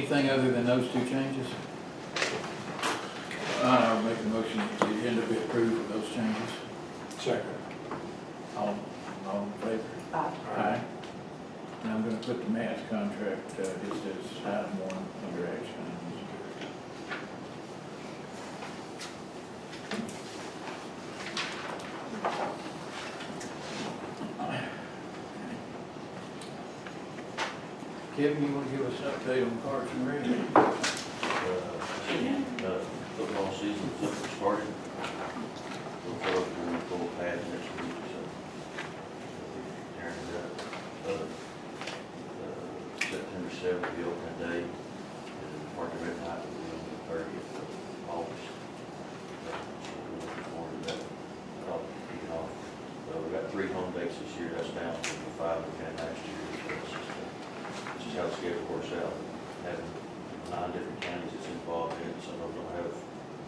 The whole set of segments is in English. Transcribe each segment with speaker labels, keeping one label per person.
Speaker 1: Anything other than those two changes? I'll make a motion that the agenda be approved with those changes.
Speaker 2: Second.
Speaker 1: All in favor? Aye. And I'm gonna put the mass contract, just as item one under action. Kevin, you wanna give us an update on Parks and Rec?
Speaker 3: Football season just started. Look forward to the full pad next week, so. Tearing it up. September 7th, the opening day, and Park and Rec night will be on the 30th of August. So we're looking forward to that. I'll kick it off. We've got 3 home dates this year. That's down from the 5 we had last year. So it's just how the schedule works out. Having 9 different counties that's involved in it. Some of them don't have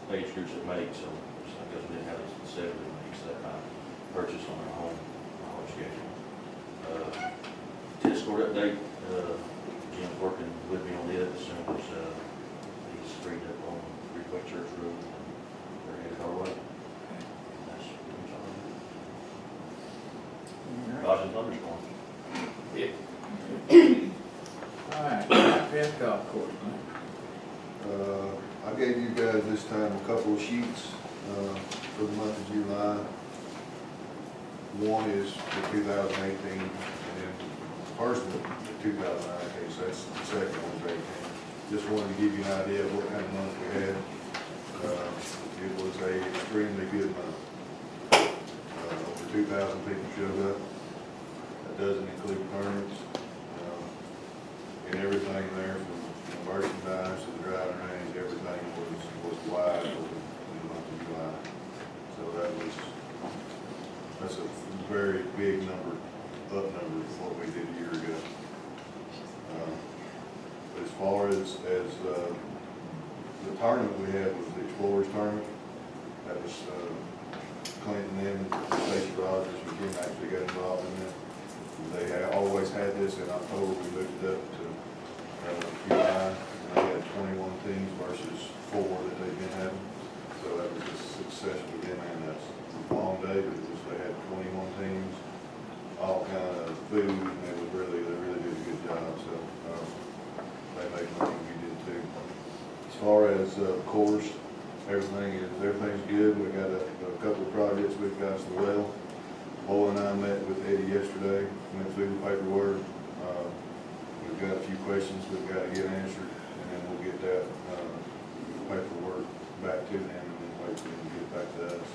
Speaker 3: age groups that make, so I guess we didn't have 7 that makes that kind of purchase on our home schedule. Tennis court update. Jim's working with me on it as soon as he's freed up on Ridgeway Church Road, and they're headed our way. That's pretty much all. Dodging thunderstorms.
Speaker 1: Yeah. All right, Fifth golf course, man.
Speaker 4: I gave you guys this time a couple of sheets for the month of July. One is for 2018, and then the first one for 2019, so that's the second one for 18. Just wanted to give you an idea of what kind of month we had. It was a extremely good month. Over 2,000 people showed up. That doesn't include permits. And everything there from merchandise to the driving range, everything was wide open in the month of July. So that's a very big number, up number from what we did a year ago. As far as the tournament we had was the Explorers Tournament. That was Clinton and Stacey Rogers and Jim actually got involved in it. They had always had this in October. We moved it up to July, and they had 21 teams versus 4 that they've been having. So that was a success for them and us. It was a long day, but they had 21 teams, all kind of food, and they really did a good job. So they made money, we did too. As far as course, everything's good. We got a couple of projects we've got as well. Boy and I met with Eddie yesterday, went through the paperwork. We've got a few questions we've got to get answered, and then we'll get that paperwork back to them, and then wait for them to get back to us.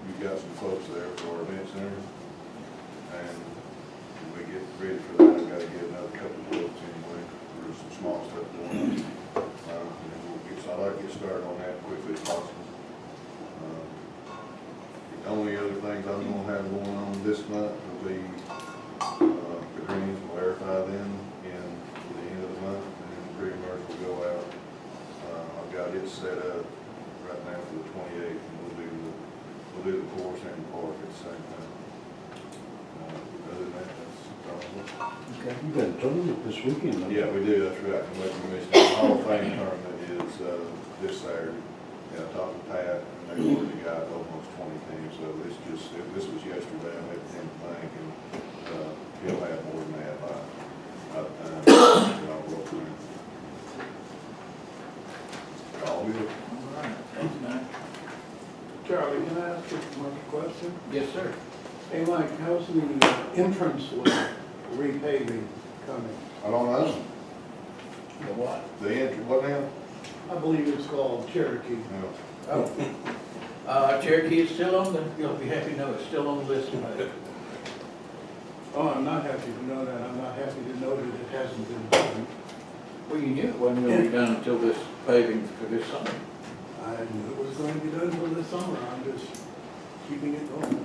Speaker 4: We've got some folks there for our event center, and when we get ready for that, I've got to get another couple of quotes anyway. There's some small stuff going on, and then I'd like to get started on that as quickly as possible. The only other things I'm going to have going on this month will be the greens. We'll verify them to the end of the month, and then the pre-emerge will go out. I've got it set up right now for the 28th, and we'll do the course and the park at the same time. Other than that, that's all.
Speaker 1: Okay.
Speaker 2: You got a tournament this weekend, don't you?
Speaker 4: Yeah, we do, that's right. The Hall of Fame tournament is this Saturday. Yeah, I talked to Pat, and they've already got almost 20 teams, so this was yesterday. I met with him at the bank, and he'll have more than that by the time I'll roll through. All good.
Speaker 1: All right, thanks, Mike.
Speaker 5: Charlie, can I ask you one question?
Speaker 1: Yes, sir.
Speaker 5: Hey, Mike, how's the entrance with repaving coming?
Speaker 4: I don't know.
Speaker 1: The what?
Speaker 4: What now?
Speaker 5: I believe it's called Cherokee.
Speaker 4: No.
Speaker 1: Oh. Cherokee is still on you'll be happy to know it's still on the list.
Speaker 5: Oh, I'm not happy to know that. I'm not happy to know that it hasn't been done.
Speaker 1: Well, you knew it wasn't going to be done until this paving for this summer.
Speaker 5: I knew it was going to be done for this summer. I'm just keeping it going.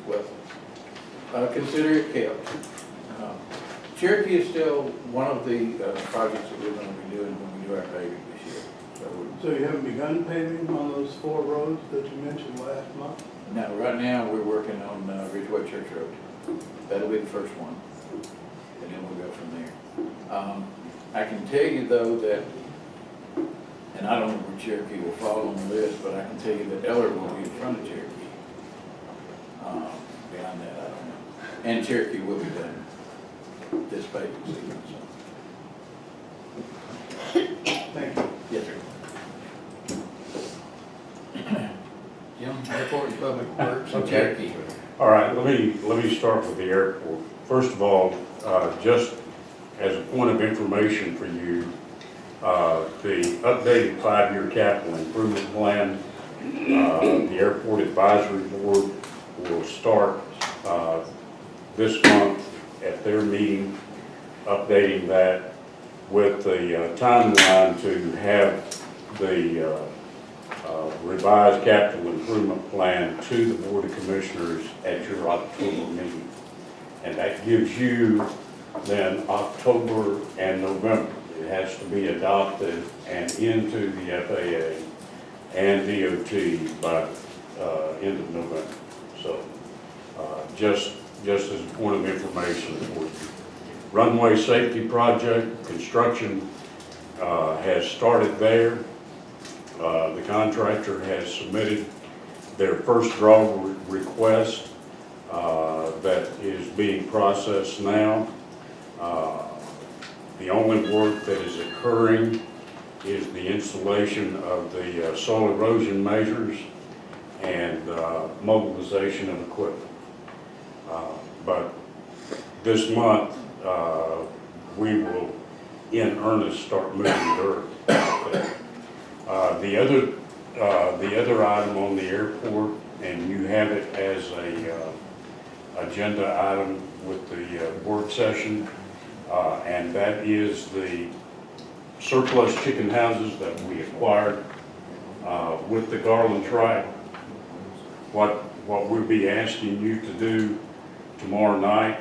Speaker 1: Well, consider it kept. Cherokee is still one of the projects that we're going to be doing when we do our paving this year.
Speaker 5: So you haven't begun paving on those 4 roads that you mentioned last month?
Speaker 1: No, right now we're working on Ridgeway Church Road. That'll be the first one, and then we'll go from there. I can tell you though that, and I don't know where Cherokee will fall on the list, but I can tell you that Eller will be in front of Cherokee. Beyond that, I don't know. And Cherokee will be done this paving season, so.
Speaker 5: Thank you.
Speaker 1: Yes, sir. Jim, Airport and Public Works, and
Speaker 2: Okay.
Speaker 1: Cherokee.
Speaker 2: All right, let me start with the airport. First of all, just as a point of information for you, the updated 5-year capital improvement plan, the Airport Advisory Board will start this month at their meeting, updating that with the timeline to have the revised capital improvement plan to the Board of Commissioners at your October meeting. And that gives you then October and November. It has to be adopted and into the FAA and DOT by end of November. So just as a point of information for you. Runway safety project, construction has started there. The contractor has submitted their first draw request that is being processed now. The only work that is occurring is the installation of the soil erosion measures and mobilization of equipment. But this month, we will in earnest start moving dirt out there. The other item on the airport, and you have it as a agenda item with the work session, and that is the surplus chicken houses that we acquired with the Garland tract. What we'll be asking you to do tomorrow night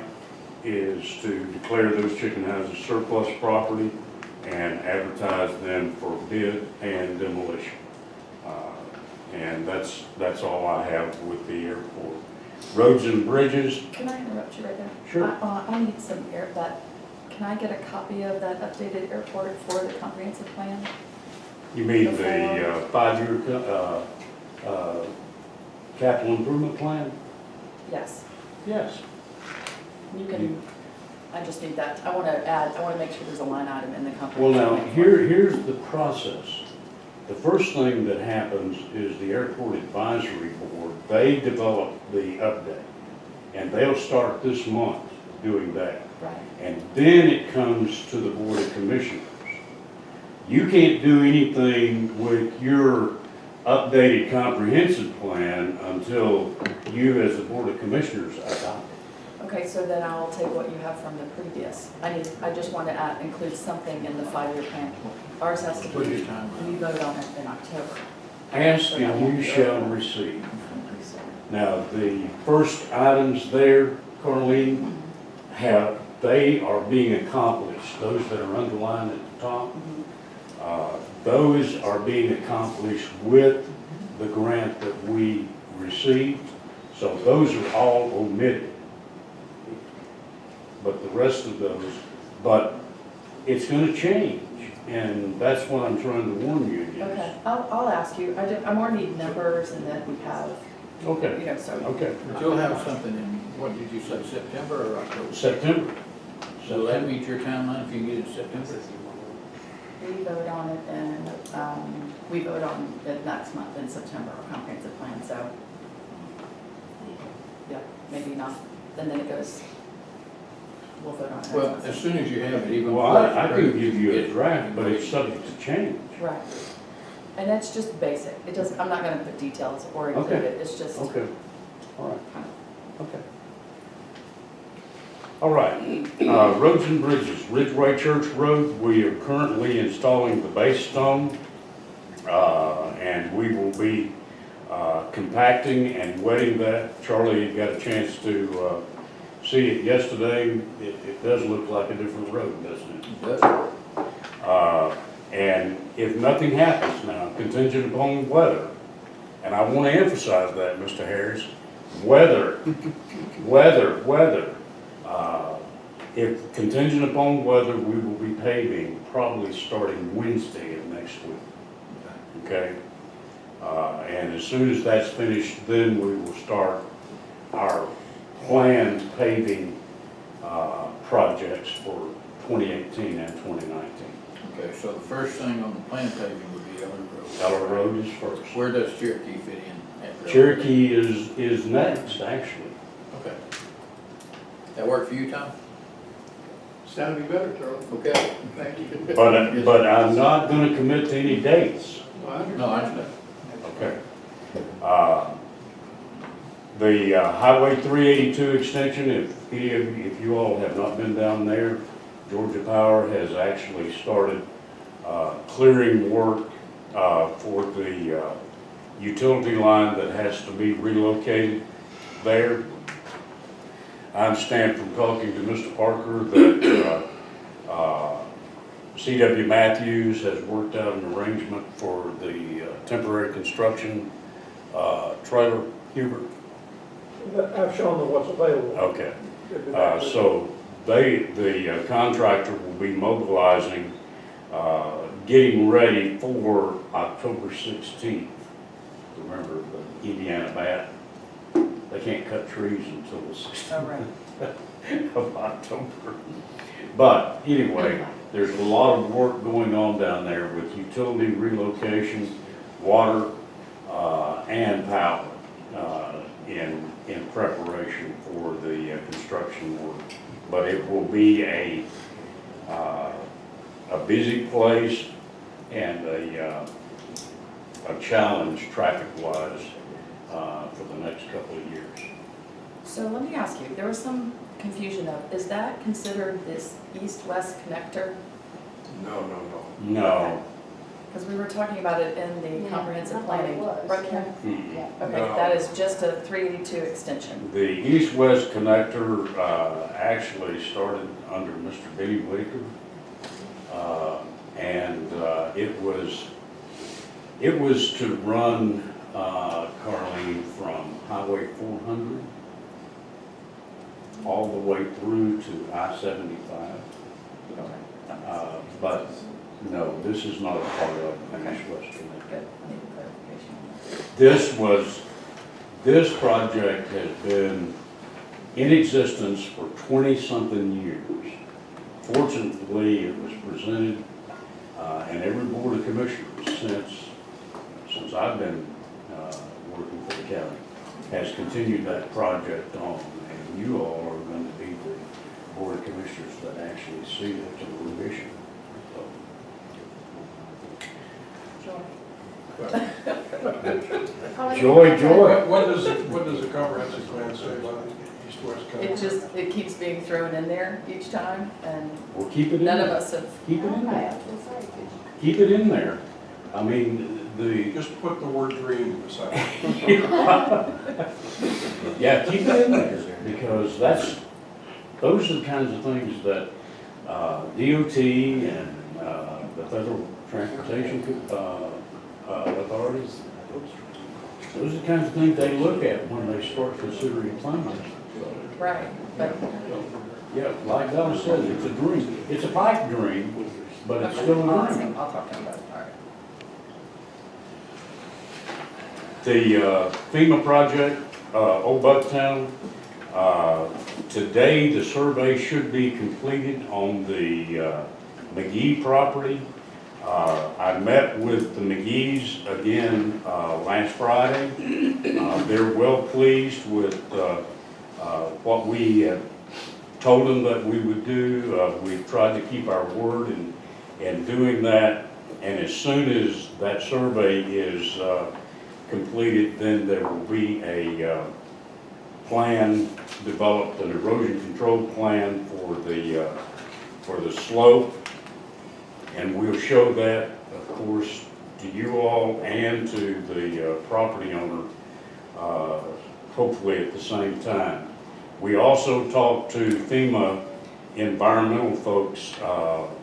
Speaker 2: is to declare those chicken houses surplus property and advertise them for bid and demolition. And that's all I have with the airport. Roads and bridges.
Speaker 6: Can I interrupt you right there?
Speaker 2: Sure.
Speaker 6: I need some can I get a copy of that updated airport for the comprehensive plan?
Speaker 2: You mean the 5-year capital improvement plan?
Speaker 6: Yes,
Speaker 2: Yes.
Speaker 6: you can, I just need that, I want to make sure there's a line item in the
Speaker 2: Well,
Speaker 6: comprehensive
Speaker 2: now,
Speaker 6: plan.
Speaker 2: here's the process. The first thing that happens is the Airport Advisory Board, they develop the update. And they'll start this month doing that.
Speaker 6: Right,
Speaker 2: And then it comes to the Board of Commissioners. You can't do anything with your updated comprehensive plan until you, as the Board of Commissioners, adopt it.
Speaker 6: okay, so then I'll take what you have from the previous. I just want to include something in the 5-year plan. Ours has to
Speaker 1: What's
Speaker 6: be,
Speaker 1: your timeline?
Speaker 6: we vote on it in October.
Speaker 2: Ask and you shall receive. Now, the first items there, Carlene, they are being accomplished. Those that are underlined at the top, those are being accomplished with the grant that we received. So those are all omitted. But the rest of those, but it's going to change. And that's what I'm trying to warn you against.
Speaker 6: Okay, I'll ask you, I more need numbers and then we have,
Speaker 2: Okay,
Speaker 6: so.
Speaker 2: okay.
Speaker 1: But you'll have something in, what did you say, September or October?
Speaker 2: September.
Speaker 1: So that meets your timeline if you can get it in September?
Speaker 6: We vote on it and, we vote on it next month in September, our comprehensive plan, so. Yeah, maybe not, and then it goes, we'll vote on it.
Speaker 1: Well,
Speaker 6: next
Speaker 1: as
Speaker 6: month.
Speaker 1: soon as you have it, even.
Speaker 2: Well, I can give you a draft, but it's subject to change.
Speaker 6: Right, and that's just basic, it doesn't, I'm not gonna put details or include
Speaker 2: Okay.
Speaker 6: it, it's just.
Speaker 2: Okay, all right, okay. All right, roads and bridges, Ridgeway Church Road, we are currently installing the base stone, and we will be compacting and wetting that. Charlie got a chance to see it yesterday. It does look like a different road, doesn't it? And if nothing happens now, contingent upon weather, and I want to emphasize that, Mr. Harris, weather. if contingent upon weather, we will be paving probably starting Wednesday of next week, okay? And as soon as that's finished, then we will start our planned paving projects for 2018 and 2019.
Speaker 1: Okay, so the first thing on the plan paving would be Eller Road.
Speaker 2: Eller Road is first.
Speaker 1: Where does Cherokee fit in? After Eller Road?
Speaker 2: Cherokee is next, actually.
Speaker 1: Okay. That work for you, Tom?
Speaker 5: Sounded better, Charlie.
Speaker 1: Okay, thank you.
Speaker 2: But I'm not gonna commit to any dates.
Speaker 5: Well, I understand.
Speaker 1: No, I understand.
Speaker 2: Okay. The Highway 382 extension, if you all have not been down there, Georgia Power has actually started clearing work for the utility line that has to be relocated there. I understand from talking to Mr. Parker that C.W. Matthews has worked out an arrangement for the temporary construction trailer, Hubert.
Speaker 7: I've shown them what's available.
Speaker 2: Okay. So the contractor will be mobilizing, getting ready for October 16th. Remember the Indiana bat? They can't cut trees until the 16th
Speaker 6: Oh, right.
Speaker 2: of October. But anyway, there's a lot of work going on down there with utility relocation, water, and power in preparation for the construction work. But it will be a busy place and a challenge traffic-wise for the next couple of years.
Speaker 6: So let me ask you, there was some confusion of, is that considered this east-west connector?
Speaker 2: No.
Speaker 6: Because we were talking about it in the
Speaker 8: Yeah,
Speaker 6: comprehensive
Speaker 8: I thought it
Speaker 6: planning.
Speaker 8: was,
Speaker 6: Right, Ken?
Speaker 8: Yeah.
Speaker 6: Okay, that is just a 382 extension.
Speaker 2: The east-west connector actually started under Mr. Benny Whitaker. And it was to run, Carleen, from Highway 400 all the way through to I-75. But no, this is not a part of the east-west connector.
Speaker 6: Good, I need clarification.
Speaker 2: This project has been in existence for 20-something years. Fortunately, it was presented, and every board of commissioners since I've been working for the county has continued that project on, and you all are going to be the board of commissioners that actually see it to fruition. Joy.
Speaker 7: What does the comprehensive plan say about east-west connector?
Speaker 6: It keeps being thrown in there each time, and
Speaker 2: We'll keep it in
Speaker 6: none of
Speaker 2: there.
Speaker 6: us have,
Speaker 2: Keep it in there.
Speaker 8: Okay.
Speaker 2: Keep it in there. I mean,
Speaker 7: Just put the word dream beside it.
Speaker 2: yeah, keep it in there, because those are the kinds of things that DOT and the Federal Transportation authorities, those are the kinds of things they look at when they start considering funding.
Speaker 6: right, but,
Speaker 2: Yeah, like Donna said, it's a dream. It's a pipe dream, but it's still a dream.
Speaker 6: I'll talk to him about it, all right.
Speaker 2: The FEMA project, Old Bucktown, today the survey should be completed on the McGee property. I met with the McGees again last Friday. They're well pleased with what we have told them that we would do. We've tried to keep our word in doing that, and as soon as that survey is completed, then there will be a plan developed, an erosion control plan for the slope, and we'll show that, of course, to you all and to the property owner, hopefully at the same time. We also talked to FEMA environmental folks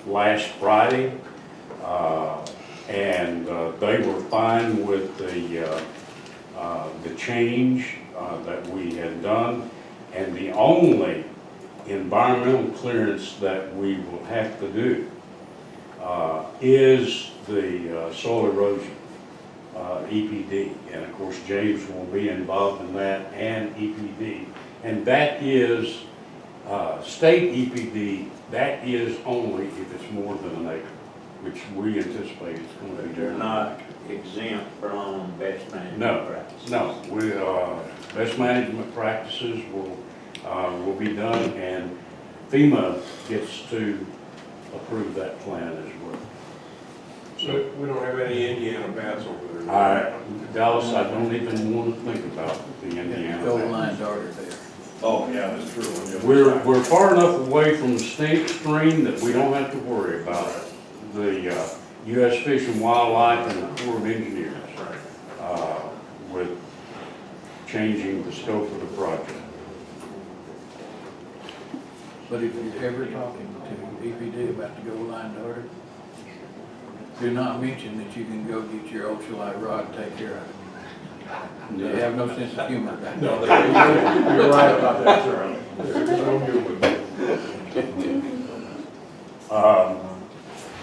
Speaker 2: last Friday, and they were fine with the change that we had done. And the only environmental clearance that we will have to do is the soil erosion, EPD. And of course, James will be involved in that and EPD. And that is state EPD, that is only if it's more than an acre, which we anticipate it's going to be.
Speaker 1: They're not exempt from best management
Speaker 2: No,
Speaker 1: practices.
Speaker 2: no, we, best management practices will be done, and FEMA gets to approve that plan as well.
Speaker 7: So we don't have any Indiana bats over there.
Speaker 2: Dallas, I don't even want to think about the Indiana.
Speaker 1: Gold
Speaker 2: ban.
Speaker 1: line's already there.
Speaker 7: Oh, yeah, that's true.
Speaker 2: We're far enough away from the stream that we don't have to worry about the U.S. Fish and Wildlife and the Corps of Engineers with changing the scope of the project.
Speaker 1: But if you're ever talking to EPD about the gold line order, do not mention that you can go get your ultralight rod and take care of it. They have no sense of humor.
Speaker 7: No, you're right about that, sir. There's no humor.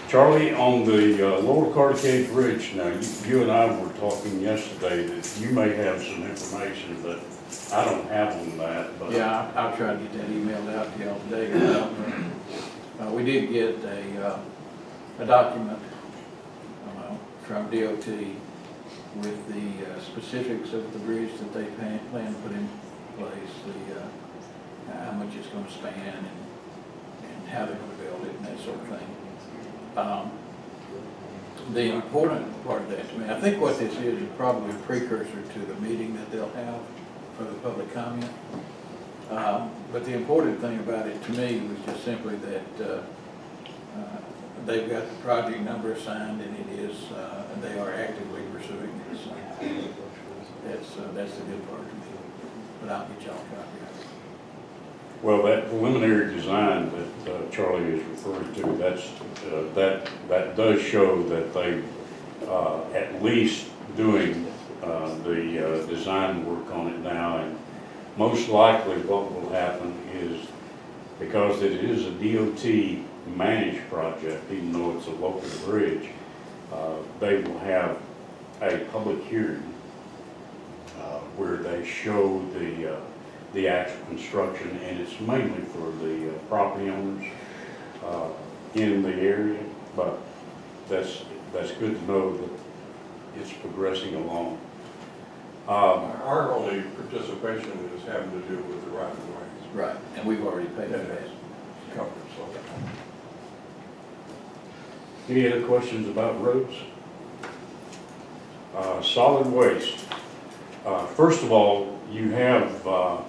Speaker 2: Charlie, on the Lower Carter Cave Bridge, now, you and I were talking yesterday that you may have some information that I don't have on that, but.
Speaker 1: Yeah, I'll try to get that emailed out to y'all today. We did get a document from DOT with the specifics of the bridge that they plan to put in place, how much it's going to span and how they're going to build it and that sort of thing. The important part of that to me, I think what this is probably a precursor to the meeting that they'll have for the public comment. But the important thing about it to me was just simply that they've got the project number assigned and it is, they are actively pursuing this. That's the good part to me. But I'll get y'all a copy of it.
Speaker 2: Well, that preliminary design that Charlie is referring to, that does show that they at least doing the design work on it now, and most likely what will happen is, because it is a DOT managed project, even though it's a local bridge, they will have a public hearing where they show the actual construction, and it's mainly for the property owners in the area, but that's good to know that it's progressing along.
Speaker 7: Our only participation is having to do with the right of ways.
Speaker 1: Right, and we've already paid for that.
Speaker 7: Covered, so.
Speaker 2: Any other questions about roads? Solid waste. First of all, you have, I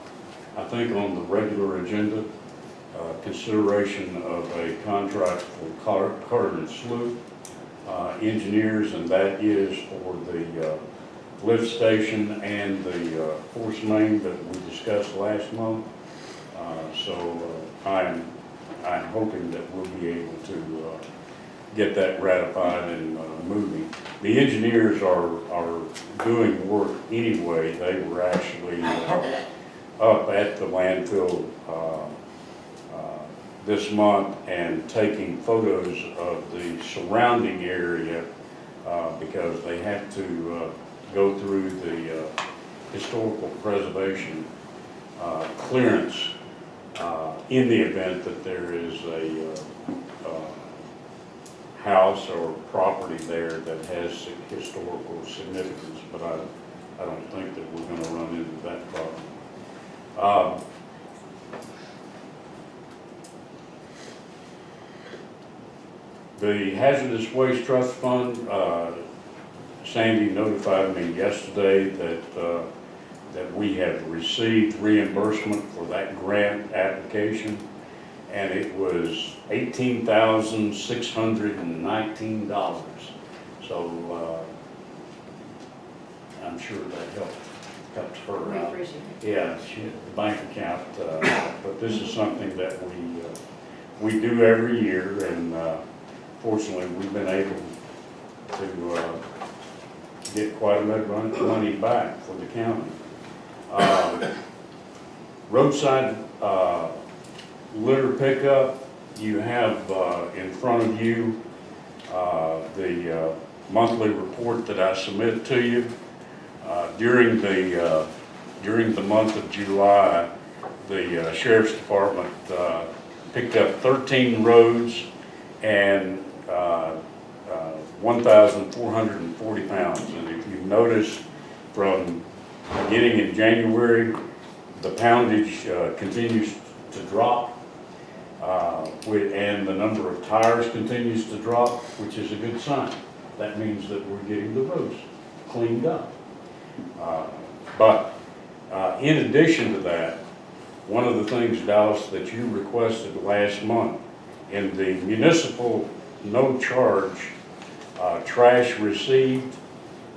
Speaker 2: think on the regular agenda, consideration of a contract for Carter and Sloop engineers, and that is for the lift station and the force main that we discussed last month. So I'm hoping that we'll be able to get that ratified and moving. The engineers are doing work anyway. They were actually up at the landfill this month and taking photos of the surrounding area because they have to go through the historical preservation clearance in the event that there is a house or property there that has historical significance, but I don't think that we're going to run into that problem. The Hazardous Waste Trust Fund, Sandy notified me yesterday that we have received reimbursement for that grant application, and it was $18,619. So I'm sure that helps her
Speaker 6: We
Speaker 2: out.
Speaker 6: appreciate it.
Speaker 2: Yeah, the bank account, but this is something that we do every year, and fortunately, we've been able to get quite a bit of money back for the county. Roadside litter pickup, you have in front of you the monthly report that I submit to you. During the month of July, the Sheriff's Department picked up 13 roads and 1,440 pounds. And if you notice, from beginning in January, the poundage continues to drop, and the number of tires continues to drop, which is a good sign. That means that we're getting the roads cleaned up. But in addition to that, one of the things, Dallas, that you requested last month in the municipal no charge trash received,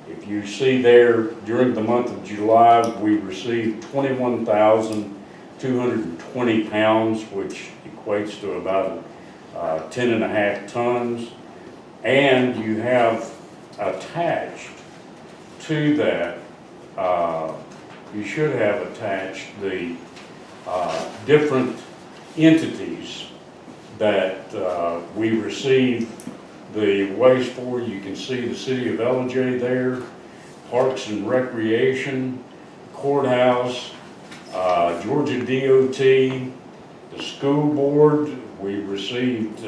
Speaker 2: if you see there, during the month of July, we received 21,220 pounds, which equates to about 10.5 tons. And you have attached to that, you should have attached the different entities that we receive the waste for. You can see the city of LJ there, Parks and Recreation, Courthouse, Georgia DOT, the school board. We received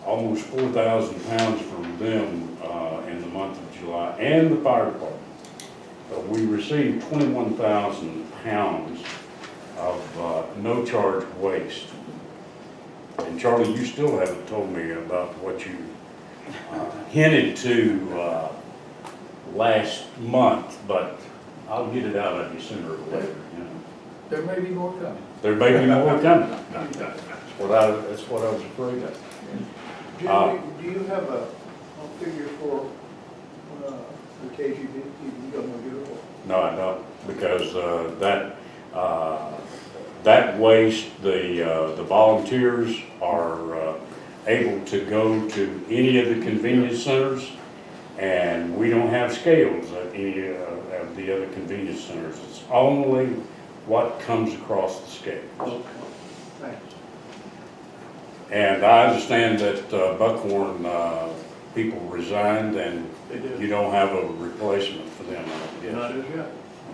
Speaker 2: almost 4,000 pounds from them in the month of July, and the fire department. We received 21,000 pounds of no charge waste. And Charlie, you still haven't told me about what you hinted to last month, but I'll get it out of you sooner or later. You know.
Speaker 1: There may be more coming.
Speaker 2: There may be more coming. That's what I was afraid of.
Speaker 5: Jimmy, do you have a figure for the KGB? You don't know give it?
Speaker 2: No, I don't, because that waste, the volunteers are able to go to any of the convenience centers, and we don't have scales at any of the other convenience centers. It's only what comes across the scale.
Speaker 5: Okay, thanks.
Speaker 2: And I understand that Buckhorn people resigned, and
Speaker 5: They did.
Speaker 2: you don't have a replacement for them, I guess.
Speaker 5: Not as yet.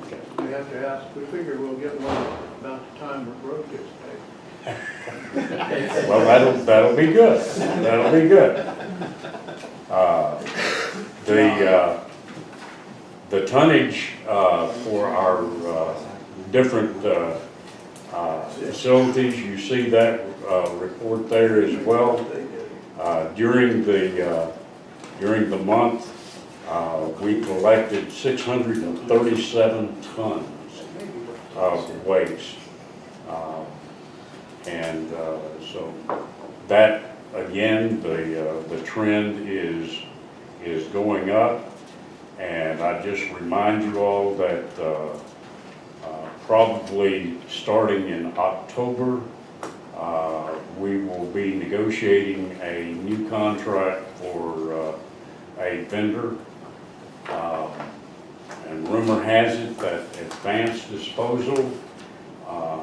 Speaker 2: Okay.
Speaker 5: We have to ask, we figure we'll get one about the time the road gets paid.
Speaker 2: Well, that'll be good. That'll be good. The tonnage for our different facilities, you see that report there as well. During the month, we collected 637 tons of waste. So that, again, the trend is going up. And I just remind you all that probably starting in October, we will be negotiating a new contract for a vendor. And rumor has it that Advanced Disposal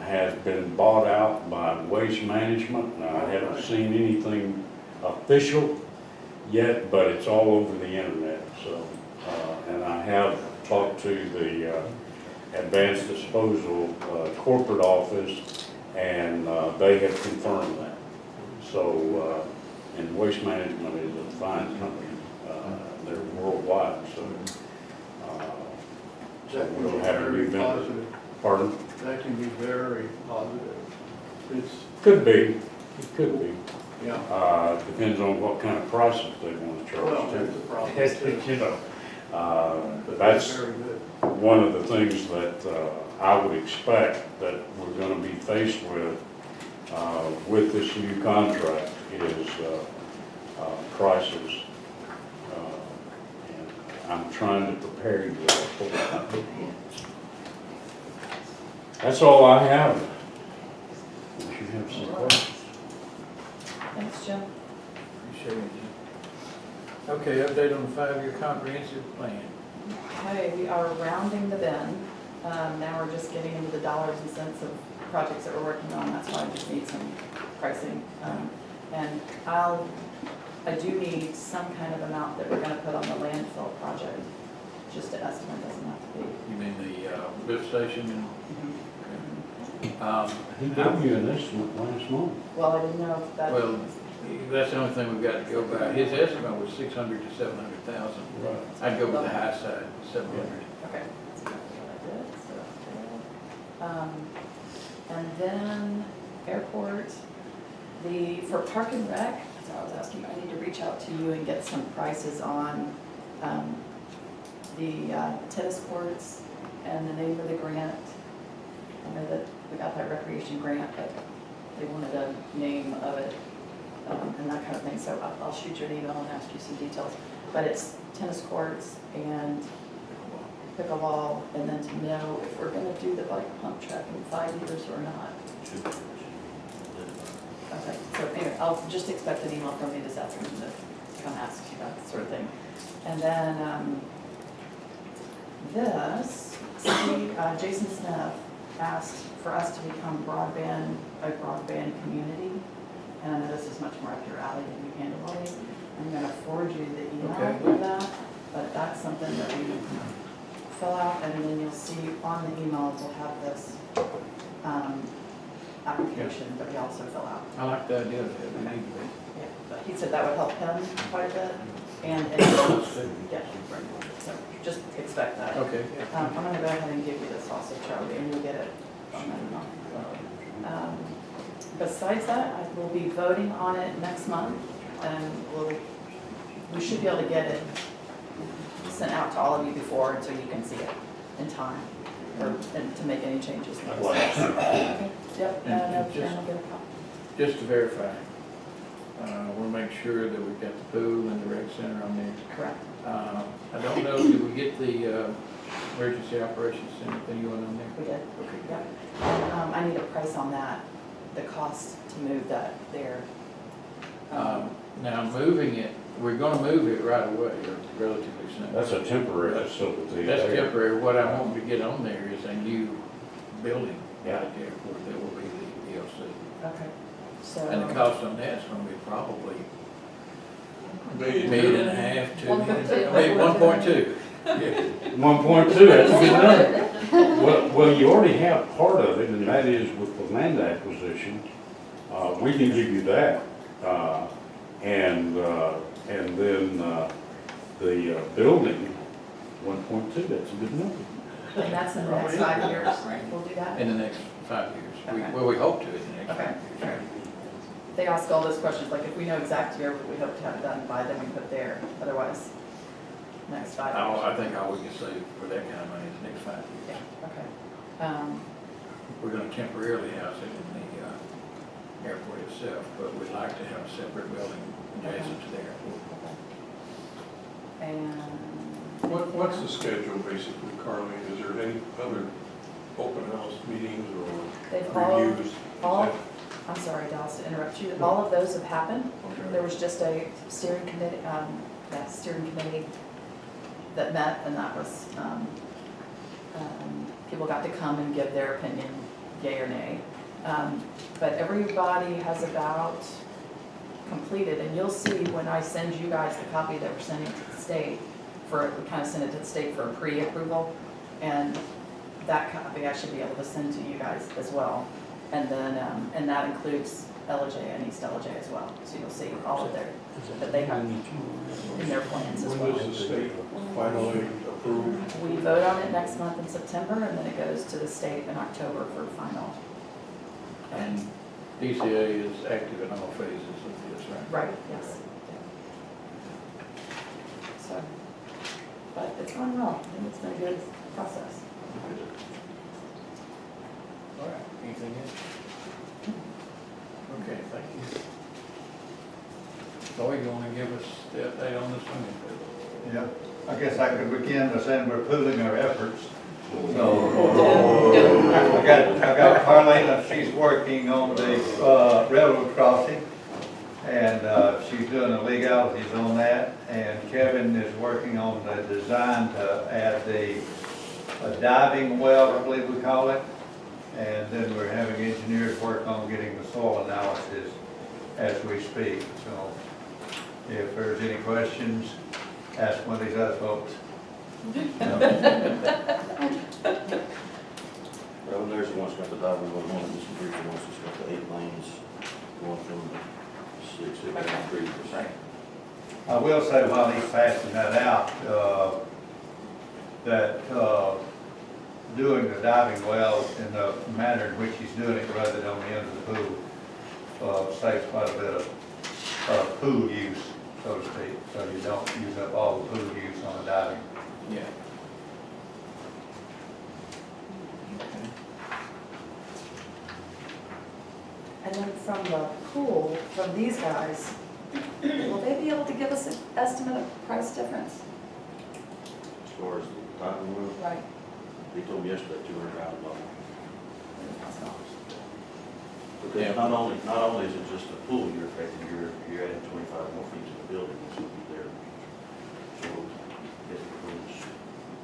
Speaker 2: has been bought out by Waste Management. Now, I haven't seen anything official yet, but it's all over the internet. So, and I have talked to the Advanced Disposal corporate office, and they have confirmed that. So, and Waste Management is a fine company. They're worldwide, so we'll have a new
Speaker 5: Very
Speaker 2: vendor.
Speaker 5: positive.
Speaker 2: Pardon?
Speaker 5: That can be very positive. It's,
Speaker 2: Could be, it could be.
Speaker 5: yeah,
Speaker 2: Depends on what kind of prices they want to
Speaker 5: well,
Speaker 2: charge
Speaker 5: that's
Speaker 2: too.
Speaker 5: a problem too.
Speaker 2: You know,
Speaker 5: But
Speaker 2: that's
Speaker 5: very good.
Speaker 2: one of the things that I would expect that we're going to be faced with this new contract is prices. And I'm trying to prepare you for that. That's all I have. If you have some questions.
Speaker 6: Thanks, Jim.
Speaker 1: Appreciate it. Okay, update on the 5-year comprehensive plan.
Speaker 6: Okay, we are rounding the bend. Now we're just getting into the dollars and cents of projects that we're working on, that's why I just need some pricing. And I do need some kind of amount that we're gonna put on the landfill project, just an estimate, doesn't have to be.
Speaker 1: You mean the lift station and?
Speaker 2: He gave you an estimate last month.
Speaker 6: Well, I didn't know if that.
Speaker 1: Well, that's the only thing we've got to go by. His estimate was 600 to 700,000.
Speaker 2: Right.
Speaker 1: I'd go with the high side, 700.
Speaker 6: Okay, that's exactly what I did, so that's good. And then airport, for park and rec, so I was asking, I need to reach out to you and get some prices on the tennis courts and the name of the grant. I know that we got that recreation grant, but they wanted a name of it and that kind of thing, so I'll shoot you an email and ask you some details. But it's tennis courts and pickleball, and then to know if we're gonna do the bike pump track in 5 years or not. Okay, so anyway, I'll just expect an email from you this afternoon to come ask you that sort of thing. And then Jason Smith asked for us to become a broadband community. And I know this is much more up your alley than you handle all these. I'm gonna forward you the email
Speaker 1: Okay.
Speaker 6: with that, but that's something that we fill out, and then you'll see on the email, we'll have this application that we also fill out.
Speaker 1: I like the idea of it. We need to
Speaker 6: Yeah, but he said that would help him quite a bit, and anyone else. Yeah, so just expect that.
Speaker 1: be. Okay.
Speaker 6: I'm gonna go ahead and give you this also, Charlie, and you'll get it from that email. Besides that, I will be voting on it next month, and we should be able to get it sent out to all of you before, so you can see it in time, and to make any changes. Okay. Yep,
Speaker 1: And
Speaker 6: and I'll
Speaker 1: just-
Speaker 6: get a copy.
Speaker 1: Just to verify, we'll make sure that we've got the pool and the rec center on there.
Speaker 6: Correct.
Speaker 1: I don't know, did we get the emergency operations center thing going on there?
Speaker 6: We did.
Speaker 1: Okay.
Speaker 6: Yep. And I need a price on that, the cost to move that there.
Speaker 1: Now, moving it, we're gonna move it right away, or relatively soon.
Speaker 2: That's a temporary facility.
Speaker 1: That's
Speaker 2: there.
Speaker 1: temporary. What I want to get on there is a new building
Speaker 2: Yeah.
Speaker 1: at the airport that will be the BOC.
Speaker 6: Okay, so.
Speaker 1: And the cost on that's gonna be probably
Speaker 7: Million.
Speaker 1: $1.5 to
Speaker 6: 1.2.
Speaker 1: maybe 1.2. Yeah.
Speaker 2: 1.2, that's a good number. Well, you already have part of it, and that is with the land acquisition. We can give you that. And then the building, 1.2, that's a good number.
Speaker 6: And that's in the next 5 years, we'll do that?
Speaker 1: In the next 5 years.
Speaker 6: Okay.
Speaker 1: Well, we hope to in the next
Speaker 6: Okay,
Speaker 1: 5 years.
Speaker 6: They ask all those questions, like if we know exact year, we hope to have it done by, then we put there, otherwise, next 5 years.
Speaker 1: I think all we can say for that kind of money is the next 5 years.
Speaker 6: Yeah, okay.
Speaker 1: We're gonna temporarily house it in the airport itself, but we'd like to have a separate building adjacent to the airport.
Speaker 6: Okay. And.
Speaker 7: What's the schedule basically, Carly? Is there any other open house meetings
Speaker 6: They've
Speaker 7: or
Speaker 6: all,
Speaker 7: reviews?
Speaker 6: I'm sorry, Dallas, to interrupt you. All of those have happened.
Speaker 7: Okay.
Speaker 6: There was just a steering committee that met, and that was, people got to come and give their opinion, yay or nay. But everybody has about completed, and you'll see when I send you guys the copy that we're sending to the state, we kind of send it to the state for a pre-approval, and that copy I should be able to send to you guys as well. And then, and that includes LJ and East LJ as well, so you'll see all of their, that they have in their plans as
Speaker 7: When
Speaker 6: well.
Speaker 7: does the state finally approve?
Speaker 6: We vote on it next month in September, and then it goes to the state in October for final.
Speaker 1: And DCA is active in all phases of this, right?
Speaker 6: Right, yes. So, but it's gone well, I think it's been a good process.
Speaker 1: All right, anything else? Okay, thank you. Lloyd, you want to give us the update on this swimming pool?
Speaker 8: Yeah, I guess I could begin by saying we're pooling our efforts.
Speaker 6: Good.
Speaker 8: I got Carlene, she's working on the railroad crossing, and she's doing the legalities on that, and Kevin is working on the design to add the a diving well, I believe we call it. And then we're having engineers work on getting the soil analysis as we speak. So if there's any questions, ask one of these other folks.
Speaker 3: Well, there's the one that's got the diving well, one of this bridge, the one that's got the 8 lanes going from the 6, 7, 3.
Speaker 6: Right.
Speaker 8: I will say while he's passing that out, that doing the diving well in the manner in which he's doing it rather than on the end of the pool saves quite a bit of pool use, so to speak, so you don't use up all the pool use on the diving.
Speaker 1: Yeah. Okay.
Speaker 6: And then from the pool, from these guys, will they be able to give us an estimate of price difference?
Speaker 3: As far as the diving well,
Speaker 6: Right.
Speaker 3: he told me yesterday $200,000.
Speaker 1: Yeah.
Speaker 3: Because not only is it just a pool you're affecting, you're adding 25 more feet to the building that's going to be there. So it becomes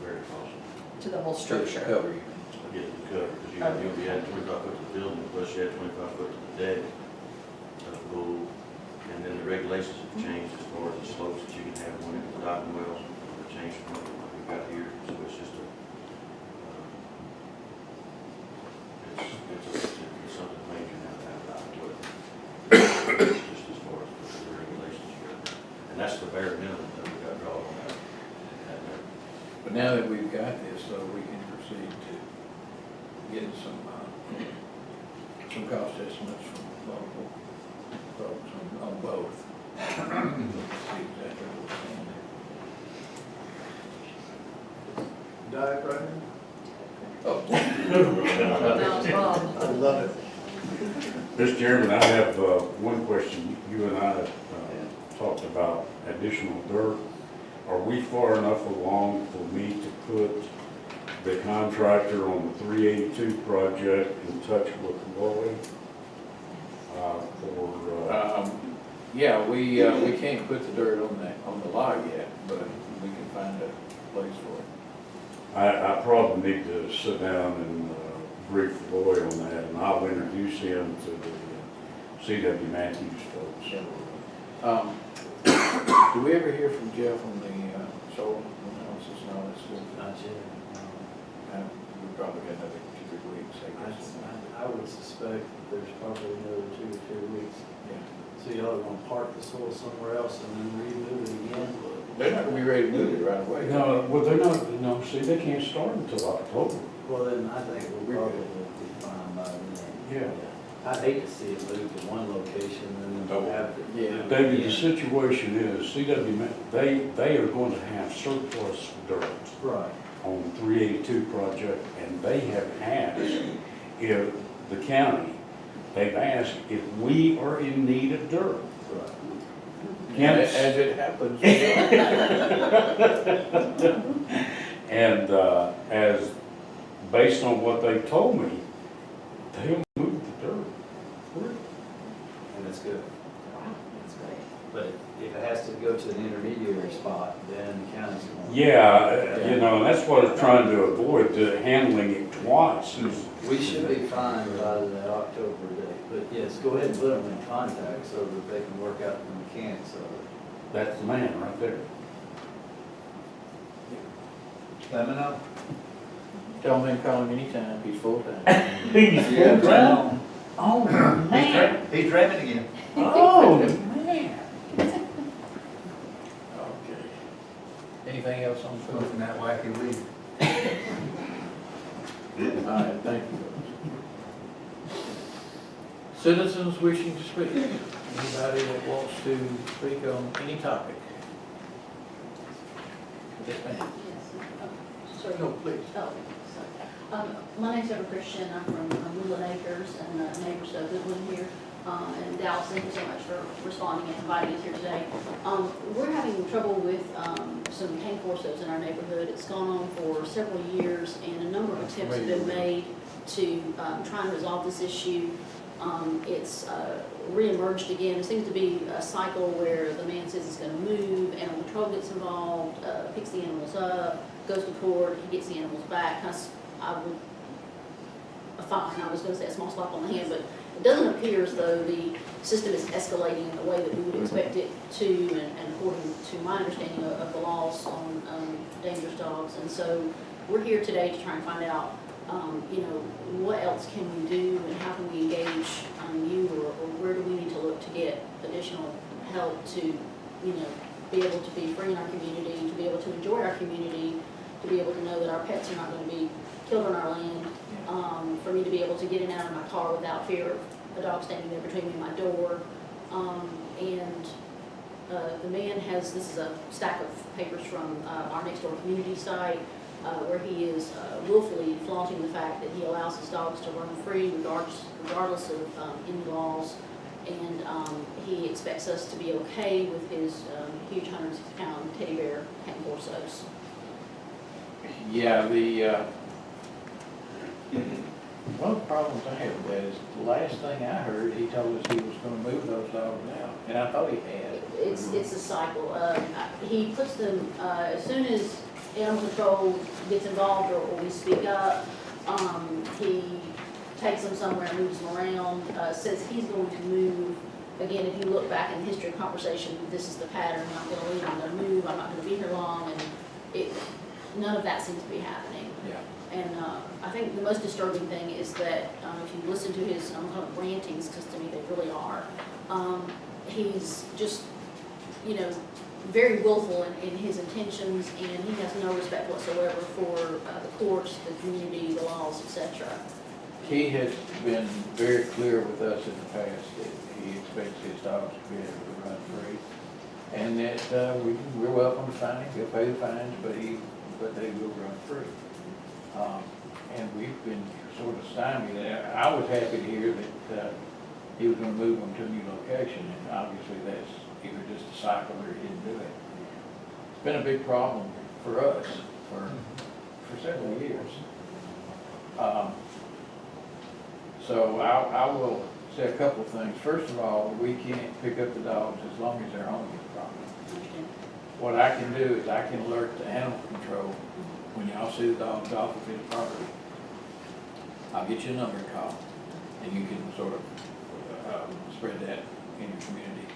Speaker 3: very costly.
Speaker 6: To the whole
Speaker 1: Structure
Speaker 6: structure.
Speaker 1: cover you.
Speaker 3: Get it covered, because you'll be adding 25 foot to the building, plus you add 25 foot to the deck of the pool. And then the regulations have changed as far as the slopes that you can have one in the diving wells, they've changed from what we've got here. So it's just it's something major now to have a diving well. Just as far as the regulations go. And that's the bare minimum that we got drawn on that.
Speaker 1: But now that we've got this, though, we can proceed to get some cost estimates from local folks on both. See exactly what's in there.
Speaker 5: Dive right in?
Speaker 1: Oh.
Speaker 5: I love it.
Speaker 2: Mr. Chairman, I have one question. You and I talked about additional dirt. Are we far enough along for me to put the contractor on the 382 project in touch with Wally?
Speaker 1: Yeah, we can't put the dirt on the lot yet, but we can find a place for it.
Speaker 2: I probably need to sit down and brief Roy on that, and I'll introduce him to the C.W. Matthews folks.
Speaker 1: Do we ever hear from Jeff on the solar analysis and all that stuff?
Speaker 9: Not yet,
Speaker 1: We probably got another 2 or 3 weeks, I guess.
Speaker 9: I would suspect there's probably another 2 or 3 weeks.
Speaker 1: Yeah.
Speaker 9: So y'all are gonna park the soil somewhere else and then remove it again?
Speaker 1: They're not gonna be ready to move it right away.
Speaker 2: No, well, they're not, no, see, they can't start until October.
Speaker 9: Well, then I think we'll probably be fine by then.
Speaker 2: Yeah.
Speaker 9: I'd hate to see it move to one location and then have to.
Speaker 1: Yeah.
Speaker 2: David, the situation is, they are going to have surplus dirt
Speaker 9: Right.
Speaker 2: on the 382 project, and they have asked if the county, they've asked if we are in need of dirt.
Speaker 9: Right.
Speaker 2: Yes.
Speaker 1: As it happens. we are.
Speaker 2: And as, based on what they told me, they'll move the dirt.
Speaker 9: And it's good.
Speaker 6: Wow, that's great.
Speaker 9: But if it has to go to an intermediary spot, then the county's going.
Speaker 2: Yeah, you know, and that's what I'm trying to avoid, handling it twice.
Speaker 9: We should be fine by the October date, but yes, go ahead and put them in contact so that they can work out the mechanics of it.
Speaker 2: That's the man right there.
Speaker 8: Let me know.
Speaker 1: Tell him to call him anytime, he's full-time.
Speaker 8: Yeah, right.
Speaker 2: Oh, man.
Speaker 8: He's dreaming again.
Speaker 2: Oh, man.
Speaker 1: Okay. Anything else on food?
Speaker 8: Smoking that wacky weed.
Speaker 1: All right, thank you. Citizens wishing to speak. Anybody that wants to speak on any topic? Yes, ma'am.
Speaker 10: Sorry.
Speaker 1: No, please.
Speaker 10: Oh, sorry. My name's Ever Christian. I'm from Woodland Acres and neighbors of Goodwin here. And Dallas, thank you so much for responding and inviting us here today. We're having trouble with some cane forces in our neighborhood. It's gone on for several years, and a number of attempts have been made to try and resolve this issue. It's reemerged again. It seems to be a cycle where the man says he's going to move, animal control gets involved, picks the animals up, goes to court, he gets the animals back, I would, a fine, I was gonna say a small slap on the hand, but it doesn't appear as though the system is escalating in the way that we would expect it to, and according to my understanding of the laws on dangerous dogs. And so we're here today to try and find out, you know, what else can we do and how can we engage you, or where do we need to look to get additional help to, you know, be able to be free in our community, to be able to enjoy our community, to be able to know that our pets are not going to be killed on our land, for me to be able to get in and out of my car without fear of a dog standing there between me and my door. The man has, this is a stack of papers from our next door community site, where he is willfully flaunting the fact that he allows his dogs to run free regardless of any laws. And he expects us to be okay with his huge 160-pound teddy bear Cane Corsos.
Speaker 1: Yeah, one of the problems I have with that is the last thing I heard, he told us he was gonna move those dogs out, and I thought he had.
Speaker 10: It's a cycle. He puts them, as soon as animal control gets involved or we speak up, he takes them somewhere and moves them around, says he's going to move. Again, if you look back in the history of conversation, this is the pattern: I'm going to leave, I'm going to move, I'm not going to be here long, and none of that seems to be happening.
Speaker 1: Yeah.
Speaker 10: And I think the most disturbing thing is that if you listen to his, I'm going to rantings, because to me they really are, he's just, you know, very willful in his intentions, and he has no respect whatsoever for the courts, the community, the laws, etc.
Speaker 1: He has been very clear with us in the past that he expects his dogs to be able to run free, and that we're welcome to fine him, he'll pay the fines, but they will run free. And we've been sort of stymied. I was happy to hear that he was going to move them to a new location, and obviously that's either just a cycle or he didn't do it. It's been a big problem for us for several years. So I will say a couple of things. First of all, we can't pick up the dogs as long as they're on his property. What I can do is I can alert the animal control when y'all see the dogs off of his property. I'll get you a number to call, and you can sort of spread that in your community.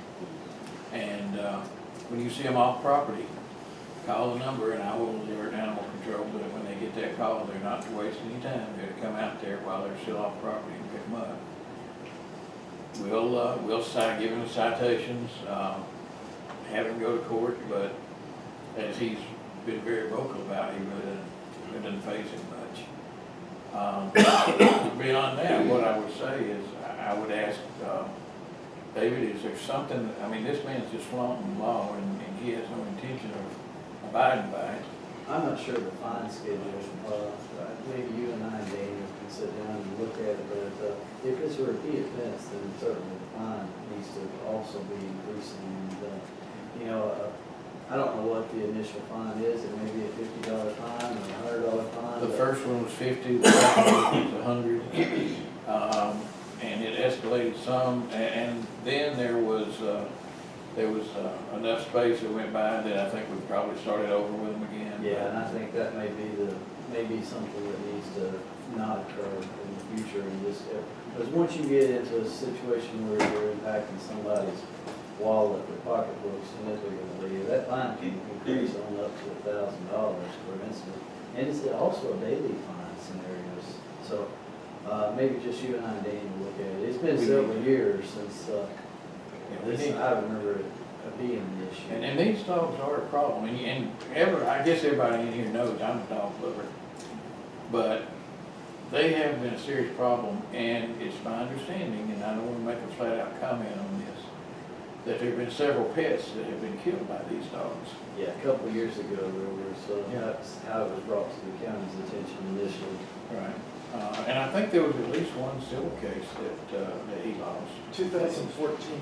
Speaker 1: And when you see them off property, call the number and I will alert animal control that when they get that call, they're not to waste any time. They're to come out there while they're still off property and pick them up. We'll give him citations, have him go to court, but as he's been very vocal about, it doesn't faze him much. Beyond that, what I would say is I would ask David, is there something, I mean, this man's just flaunting the law and he has no intention of abiding by it.
Speaker 9: I'm not sure the fine schedule, maybe you and I, Daniel, can sit down and look at it, but if it's a repeat offense, then certainly the fine needs to also be increasing. And, you know, I don't know what the initial fine is. It may be a $50 fine or a $100 fine.
Speaker 1: The first one was 50, the second one was 100, and it escalated some. And then there was enough space that went by that I think we probably started over with them again.
Speaker 9: Yeah, and I think that may be something that needs to not occur in the future. And just because once you get into a situation where you're impacting somebody's wallet or pocketbook significantly, that fine can increase on up to $1,000 for instance. And it's also a daily fine scenarios. So maybe just you and I, Daniel, look at it. It's been several years since I remember it being an issue.
Speaker 1: And these dogs are a problem. And I guess everybody in here knows I'm a dog lover, but they have been a serious problem. And it's my understanding, and I don't want to make a flat out comment on this, that there have been several pets that have been killed by these dogs.
Speaker 9: Yeah, a couple of years ago, there was, that's how it was brought to the county's attention initially.
Speaker 1: Right. And I think there was at least one civil case that he lost.
Speaker 5: 2014.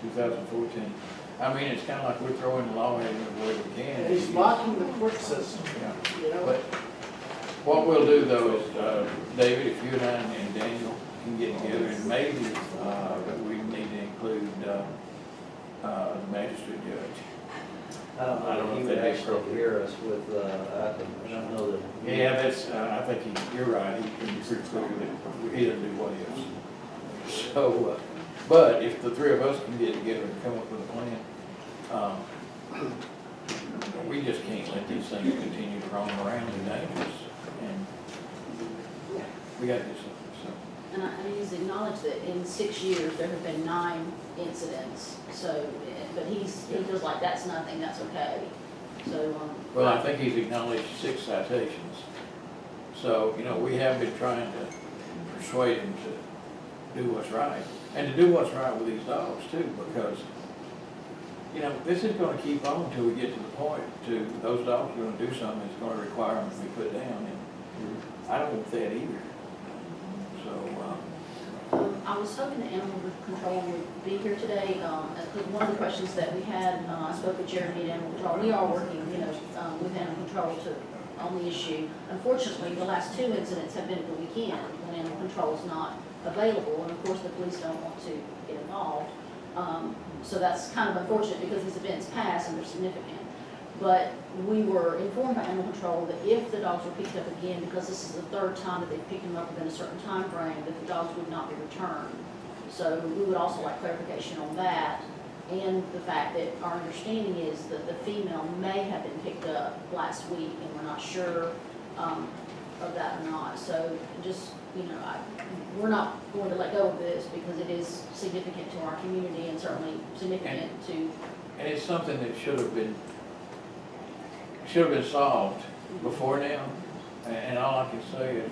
Speaker 1: 2014. I mean, it's kind of like we're throwing the law at him the way we can.
Speaker 5: And he's blocking the court system,
Speaker 1: Yeah.
Speaker 5: you know?
Speaker 1: But what we'll do though is, David, if you and I and Daniel can get together, and maybe we need to include the magistrate judge.
Speaker 9: I don't
Speaker 1: I don't
Speaker 9: know
Speaker 1: know
Speaker 9: if he
Speaker 1: if
Speaker 9: would
Speaker 1: that'd be
Speaker 9: actually
Speaker 1: appropriate.
Speaker 9: hear us with, I don't know that.
Speaker 1: Yeah, that's, I think you're right, he can be pretty clear that he doesn't do what he is. So, but if the three of us can get together and come up with a plan, we just can't let these things continue to roam around and dangerous, and we gotta do something, so.
Speaker 10: And he's acknowledged that in 6 years, there have been 9 incidents, so, but he feels like that's nothing, that's okay. So,
Speaker 1: Well, I think he's acknowledged 6 citations. So, you know, we have been trying to persuade him to do what's right, and to do what's right with these dogs too, because, you know, this is gonna keep on until we get to the point those dogs are gonna do something that's gonna require them to be put down, and I don't want that either. So,
Speaker 10: I was hoping that animal control would be here today, because one of the questions that we had, I spoke with Jeremy at Animal Control. We are working, with Animal Control on the issue. Unfortunately, the last 2 incidents have been at the weekend when Animal Control is not available, and of course, the police don't want to get involved. So that's kind of unfortunate because these events pass and they're significant. But we were informed by Animal Control that if the dogs were picked up again, because this is the 3rd time that they've picked them up within a certain time frame, that the dogs would not be returned. So we would also like clarification on that, and the fact that our understanding is that the female may have been picked up last week, and we're not sure of that or not. So just, we're not going to let go of this because it is significant to our community and certainly significant to.
Speaker 1: and it's something that should have been solved before now, and all I can say is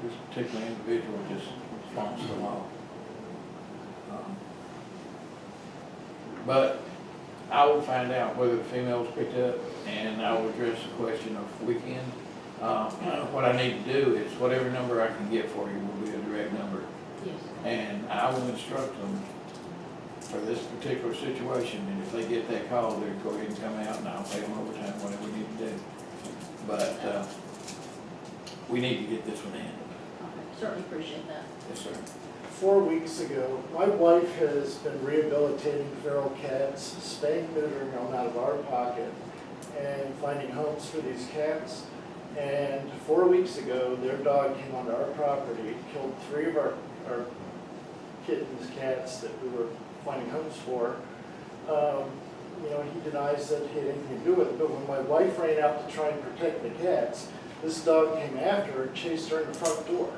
Speaker 1: this particular individual just flaunts the law. But I will find out whether the female was picked up, and I will address the question of weekend. What I need to do is whatever number I can get for you will be a direct number,
Speaker 10: Yes.
Speaker 1: and I will instruct them for this particular situation, and if they get that call, they'll go ahead and come out, and I'll pay them overtime, whatever we need to do. But, we need to get this one handled.
Speaker 10: Okay, certainly appreciate that.
Speaker 1: Yes, sir.
Speaker 5: 4 weeks ago, my wife has been rehabilitating feral cats, spaying, neutering them out of our pocket, and finding homes for these cats. And 4 weeks ago, their dog came onto our property, killed 3 of our kittens, cats that we were finding homes for. He denies that he had anything to do with it, but when my wife ran out to try and protect the cats, this dog came after her and chased her in the front door.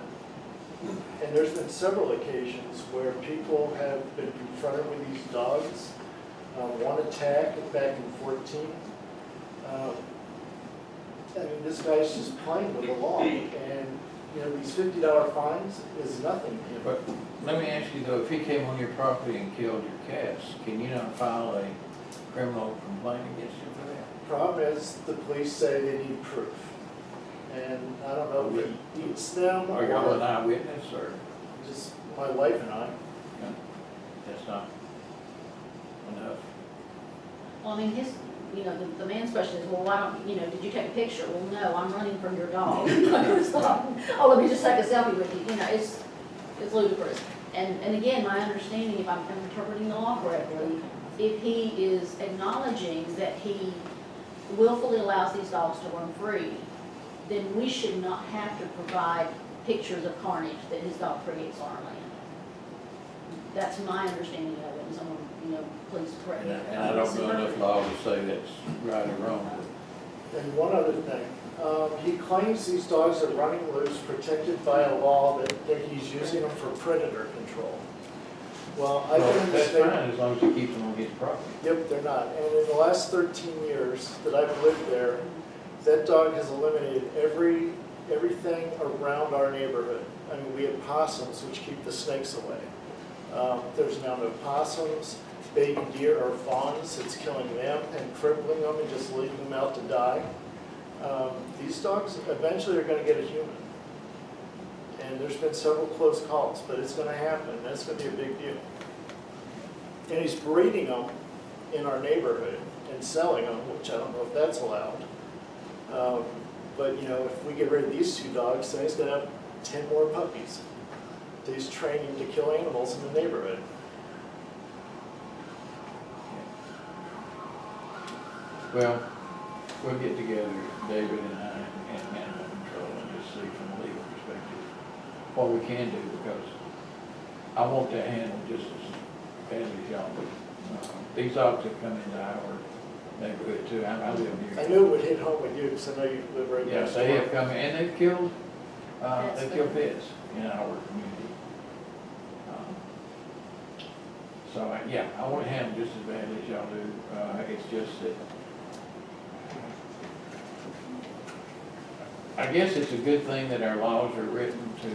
Speaker 5: And there's been several occasions where people have been confronted with these dogs. One attack back in 14. This guy's just playing with the law, and these $50 fines is nothing to him.
Speaker 1: But let me ask you though, if he came on your property and killed your cats, can you not file a criminal complaint against him for that?
Speaker 5: Problem is, the police say they need proof. And I don't know if he eats them
Speaker 1: Are y'all an
Speaker 5: or
Speaker 1: eyewitness, or
Speaker 5: just my wife and I.
Speaker 1: that's not enough?
Speaker 10: Well, the man's question is, well, why don't, did you take a picture? Well, no, I'm running from your dog. Oh, let me just take a selfie with you. It's ludicrous. And again, my understanding, if I'm interpreting the law correctly, if he is acknowledging that he willfully allows these dogs to run free, then we should not have to provide pictures of carnage that his dog creates on our land. That's my understanding of it, and someone, please correct me.
Speaker 1: And I don't know enough law to say that's right or wrong.
Speaker 5: And one other thing, he claims these dogs are running loose, protected by a law that he's using them for predator control. Well, I've been in the
Speaker 1: That's
Speaker 5: state.
Speaker 1: fine, as long as you keep them on his property.
Speaker 5: Yep, they're not. And in the last 13 years that I've lived there, that dog has eliminated everything around our neighborhood. We have possums, which keep the snakes away. There's now no possums, baby deer or fawns. It's killing them and crippling them and just leaving them out to die. These dogs eventually are going to get a human. And there's been several close calls, but it's going to happen. That's going to be a big deal. And he's breeding them in our neighborhood and selling them, which I don't know if that's allowed. But if we get rid of these 2 dogs, then he's going to have 10 more puppies. He's training to kill animals in the neighborhood.
Speaker 1: Well, we'll get together, David and I, and animal control, and just see from a legal perspective what we can do, because I want that handled just as badly as y'all do. These dogs have come into our neighborhood too. I live
Speaker 5: I
Speaker 1: near.
Speaker 5: knew it would hit home with you, because I know you live right
Speaker 1: Yes,
Speaker 5: next
Speaker 1: they
Speaker 5: door.
Speaker 1: have come in, and they've killed
Speaker 10: Pets.
Speaker 1: in our community. So, yeah, I want to handle just as badly as y'all do. It's just that, I guess it's a good thing that our laws are written to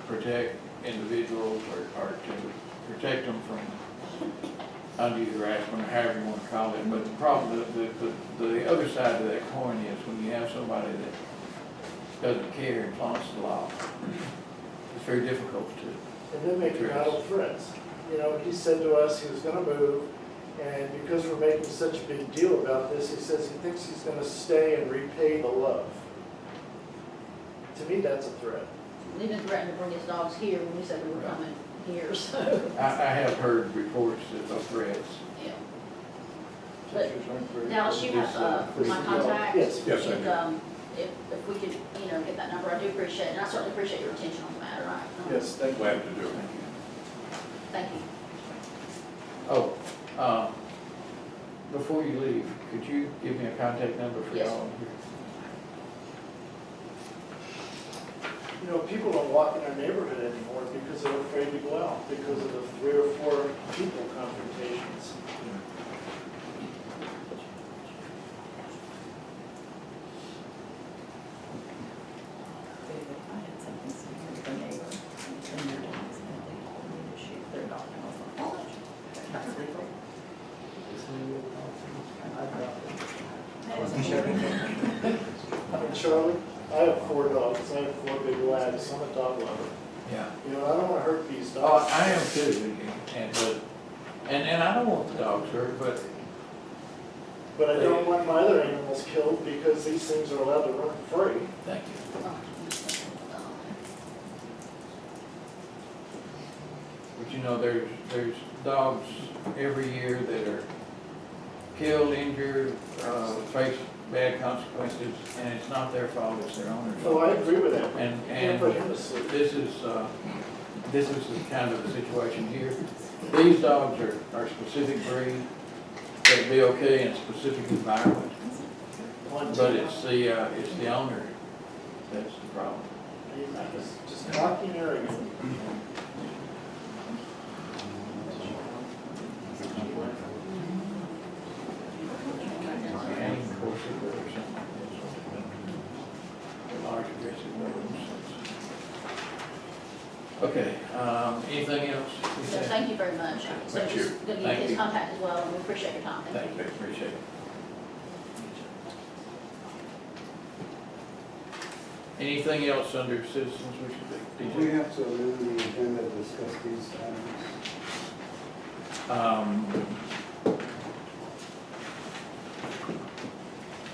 Speaker 1: protect individuals or to protect them from undue harassment, or however you want to call it. But the problem, the other side of that coin is when you have somebody that doesn't care and flaunts the law, it's very difficult to.
Speaker 5: And then making idle threats. You know, he said to us he was gonna move, and because we're making such a big deal about this, he says he thinks he's gonna stay and repay the love. To me, that's a threat.
Speaker 10: He even threatened to bring his dogs here when we said we were coming here, so,
Speaker 1: I have heard reports of threats.
Speaker 10: yeah. But Dallas, you have, my contact?
Speaker 5: Yes.
Speaker 7: Yes, I
Speaker 10: And, if we could, you know, get that number, I do appreciate it, and I certainly appreciate your attention on the matter, right?
Speaker 5: Yes, thank you.
Speaker 7: Glad to do it.
Speaker 1: Thank you.
Speaker 10: Thank you.
Speaker 1: Oh, before you leave, could you give me a contact number for
Speaker 10: Yes.
Speaker 1: y'all here?
Speaker 5: You know, people don't walk in our neighborhood anymore because they're afraid to go out, because of the 3 or 4 people confrontations.
Speaker 6: David, I had something similar with a neighbor, and their dog was mentally ill, and they shoot their dog, and I was like, oh, that's legal.
Speaker 5: I mean, Charlie, I have 4 dogs, I have 4 big labs, I'm a dog lover.
Speaker 1: Yeah.
Speaker 5: You know, I don't wanna hurt these
Speaker 1: Oh,
Speaker 5: dogs.
Speaker 1: I am too, and I don't want the dogs hurt, but
Speaker 5: But I don't want my other animals killed because these things are allowed to run free.
Speaker 1: thank you. But you know, there's dogs every year that are killed, injured, face bad consequences, and it's not their fault, it's their owner's
Speaker 5: So I
Speaker 1: fault.
Speaker 5: agree with that.
Speaker 1: And,
Speaker 5: Can't put him to sleep.
Speaker 1: this is the kind of a situation here. These dogs are specific breed, they'd be okay in a specific environment, but it's the owner that's the problem.
Speaker 5: He's just cocky and arrogant.
Speaker 1: And of course, it or something like this. A large aggressive dogs. Okay, anything else?
Speaker 10: So thank you very much. So
Speaker 7: Thank you.
Speaker 10: just gonna give
Speaker 1: Thank
Speaker 10: you his
Speaker 1: you.
Speaker 10: contact as well, and we appreciate your time. Thank you.
Speaker 1: Thank you, appreciate it. Anything else under citizens we should be?
Speaker 11: Do we have to amend the agenda to discuss these items?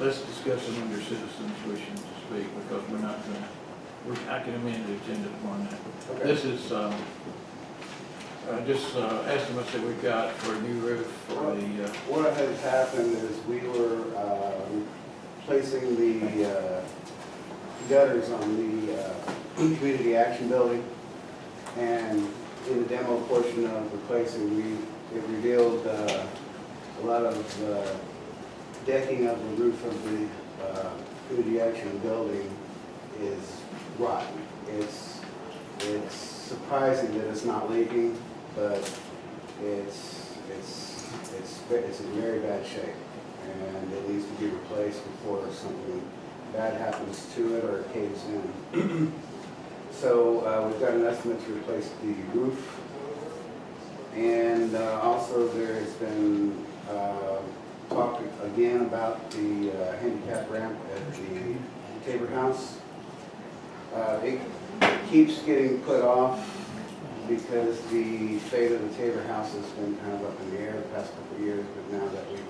Speaker 1: Let's discuss them under citizens wishing to speak, because we're not gonna, I can amend the agenda tomorrow night.
Speaker 11: Okay.
Speaker 1: This is, just estimates that we've got for a new roof for the,
Speaker 11: What has happened is we were placing the gutters on the community action building, and in the demo portion of replacing, it revealed a lot of decking of the roof of the community action building is rotten. It's surprising that it's not leaking, but it's in very bad shape, and it needs to be replaced before something bad happens to it or it caves in. So we've got an estimate to replace the roof, and also there has been talk again about the handicap ramp at the Tabor House. It keeps getting put off because the fate of the Tabor House has been kind of up in the air the past couple of years, but now that we've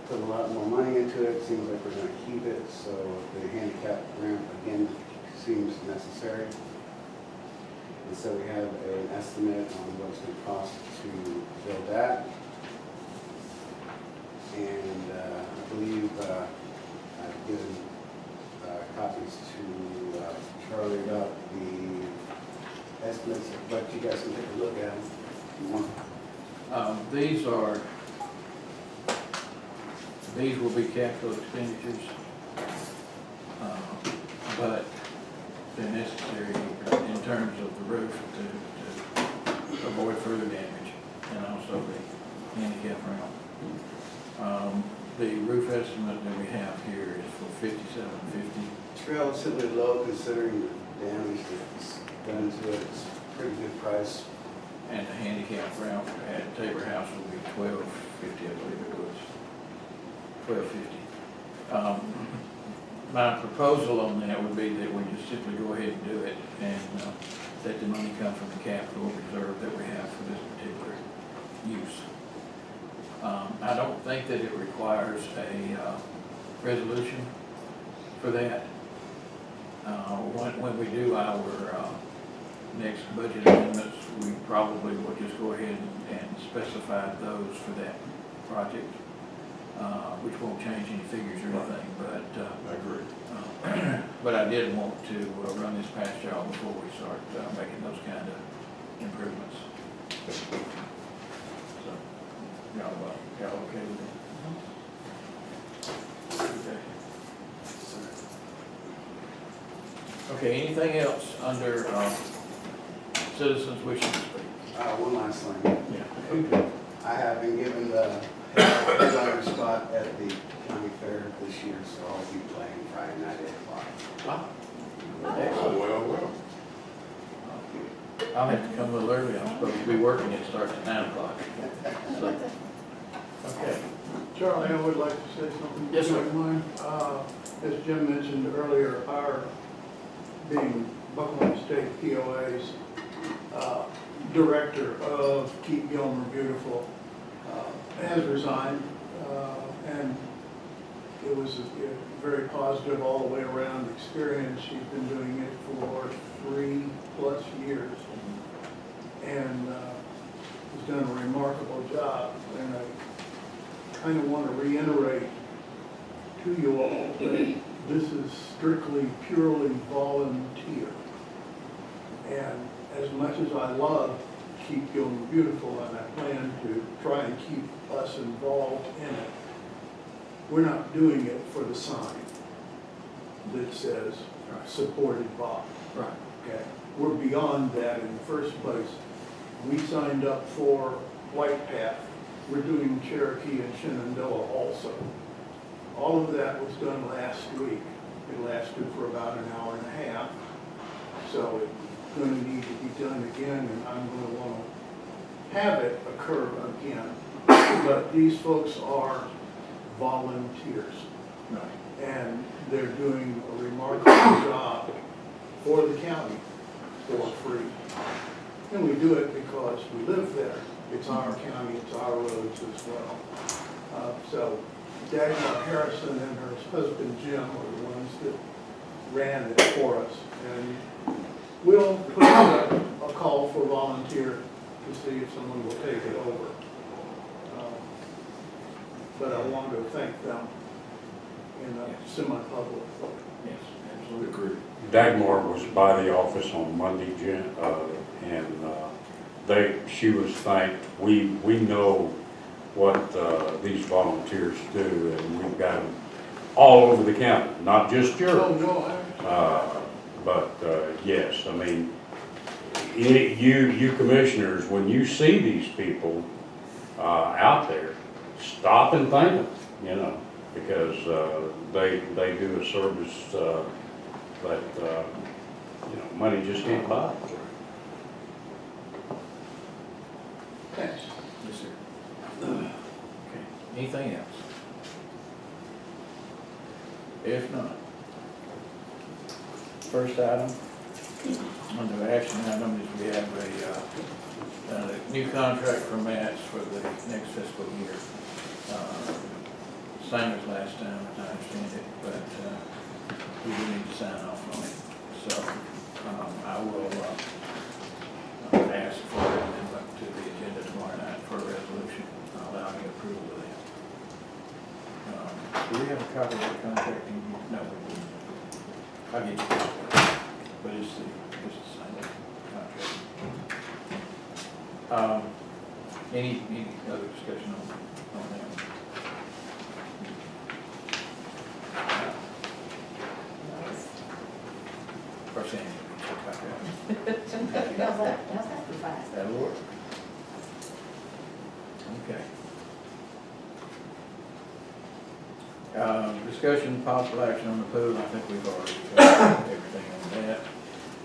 Speaker 11: put a lot more money into it, it seems like we're going to keep it, so the handicap ramp again seems necessary. And so we have an estimate on what it's going to cost to build that. And I believe I've given copies to Charlie about the estimates of what you guys can take a look at. If you want.
Speaker 1: These will be capital expenditures, but they're necessary in terms of the roof to avoid further damage, and also the handicap ramp. The roof estimate that we have here is for $57.50.
Speaker 11: It's relatively low considering the damage that's done to it. It's a pretty good price.
Speaker 1: And the handicap ramp at Tabor House will be $12.50, I believe it was. $12.50. My proposal on that would be that we just simply go ahead and do it and let the money come from the capital reserve that we have for this particular use. I don't think that it requires a resolution for that. When we do our next budget amendments, we probably will just go ahead and specify those for that project, which won't change any figures or anything, but
Speaker 7: I agree.
Speaker 1: but I did want to run this past y'all before we start making those kind of improvements. So, y'all okay with it? Okay, anything else under citizens wishing to speak?
Speaker 11: One last thing.
Speaker 1: Yeah.
Speaker 11: I have been given the headliner spot at the county fair this year, so I'll be playing Friday night at 8:00.
Speaker 7: Oh, well.
Speaker 1: I'll have to come a little early. I'm supposed to be working. It starts at 9 o'clock. So, okay.
Speaker 12: Charlie, I would like to say something.
Speaker 1: Yes, sir.
Speaker 12: If you don't mind. As Jim mentioned earlier, our being Buckhorn State POA's director of Keep Gilmer Beautiful has resigned, and it was a very positive all the way around experience. She's been doing it for 3+ years and has done a remarkable job. And I kind of want to reiterate to you all that this is strictly, purely volunteer. And as much as I love Keep Gilmer Beautiful, and I plan to try and keep us involved in it, we're not doing it for the sign that says supported by.
Speaker 1: Right.
Speaker 12: Okay, we're beyond that in the first place. We signed up for White Path. We're doing Cherokee and Shenandoah also. All of that was done last week. It lasted for about an hour and a half. So it's going to need to be done again, and I'm going to want to have it occur again. But these folks are volunteers,
Speaker 1: Right.
Speaker 12: and they're doing a remarkable job for the county for free. And we do it because we live there. It's our county, it's our roads as well. So Dagmar Harrison and her husband Jim are the ones that ran it for us. And we'll put out a call for volunteer to see if someone will take it over. But I want to thank them in a semi-public way.
Speaker 1: Yes, absolutely.
Speaker 7: Agreed.
Speaker 2: Dagmar was by the office on Monday, Jen, and she was thanked. We know what these volunteers do, and we've got them all over the county, not just yours.
Speaker 12: Oh, no,
Speaker 2: But yes, I mean, you commissioners, when you see these people out there, stop and thank them, you know, because they do a service that you know, money just can't buy.
Speaker 12: thanks.
Speaker 1: Yes, sir. Okay, anything else? If not, first item, under action item is we have a new contract for Matt's for the next fiscal year. Same as last time, as I understand it, but we do need to sign off on it. So I will Do we have a copy of the contract? No, we don't. I'll get you. But it's the same contract. Any other discussion on that? First thing, check back out.
Speaker 10: How's that for fast?
Speaker 1: That'll work. Okay. Discussion, possible action on the pool, I think we've already covered everything on that.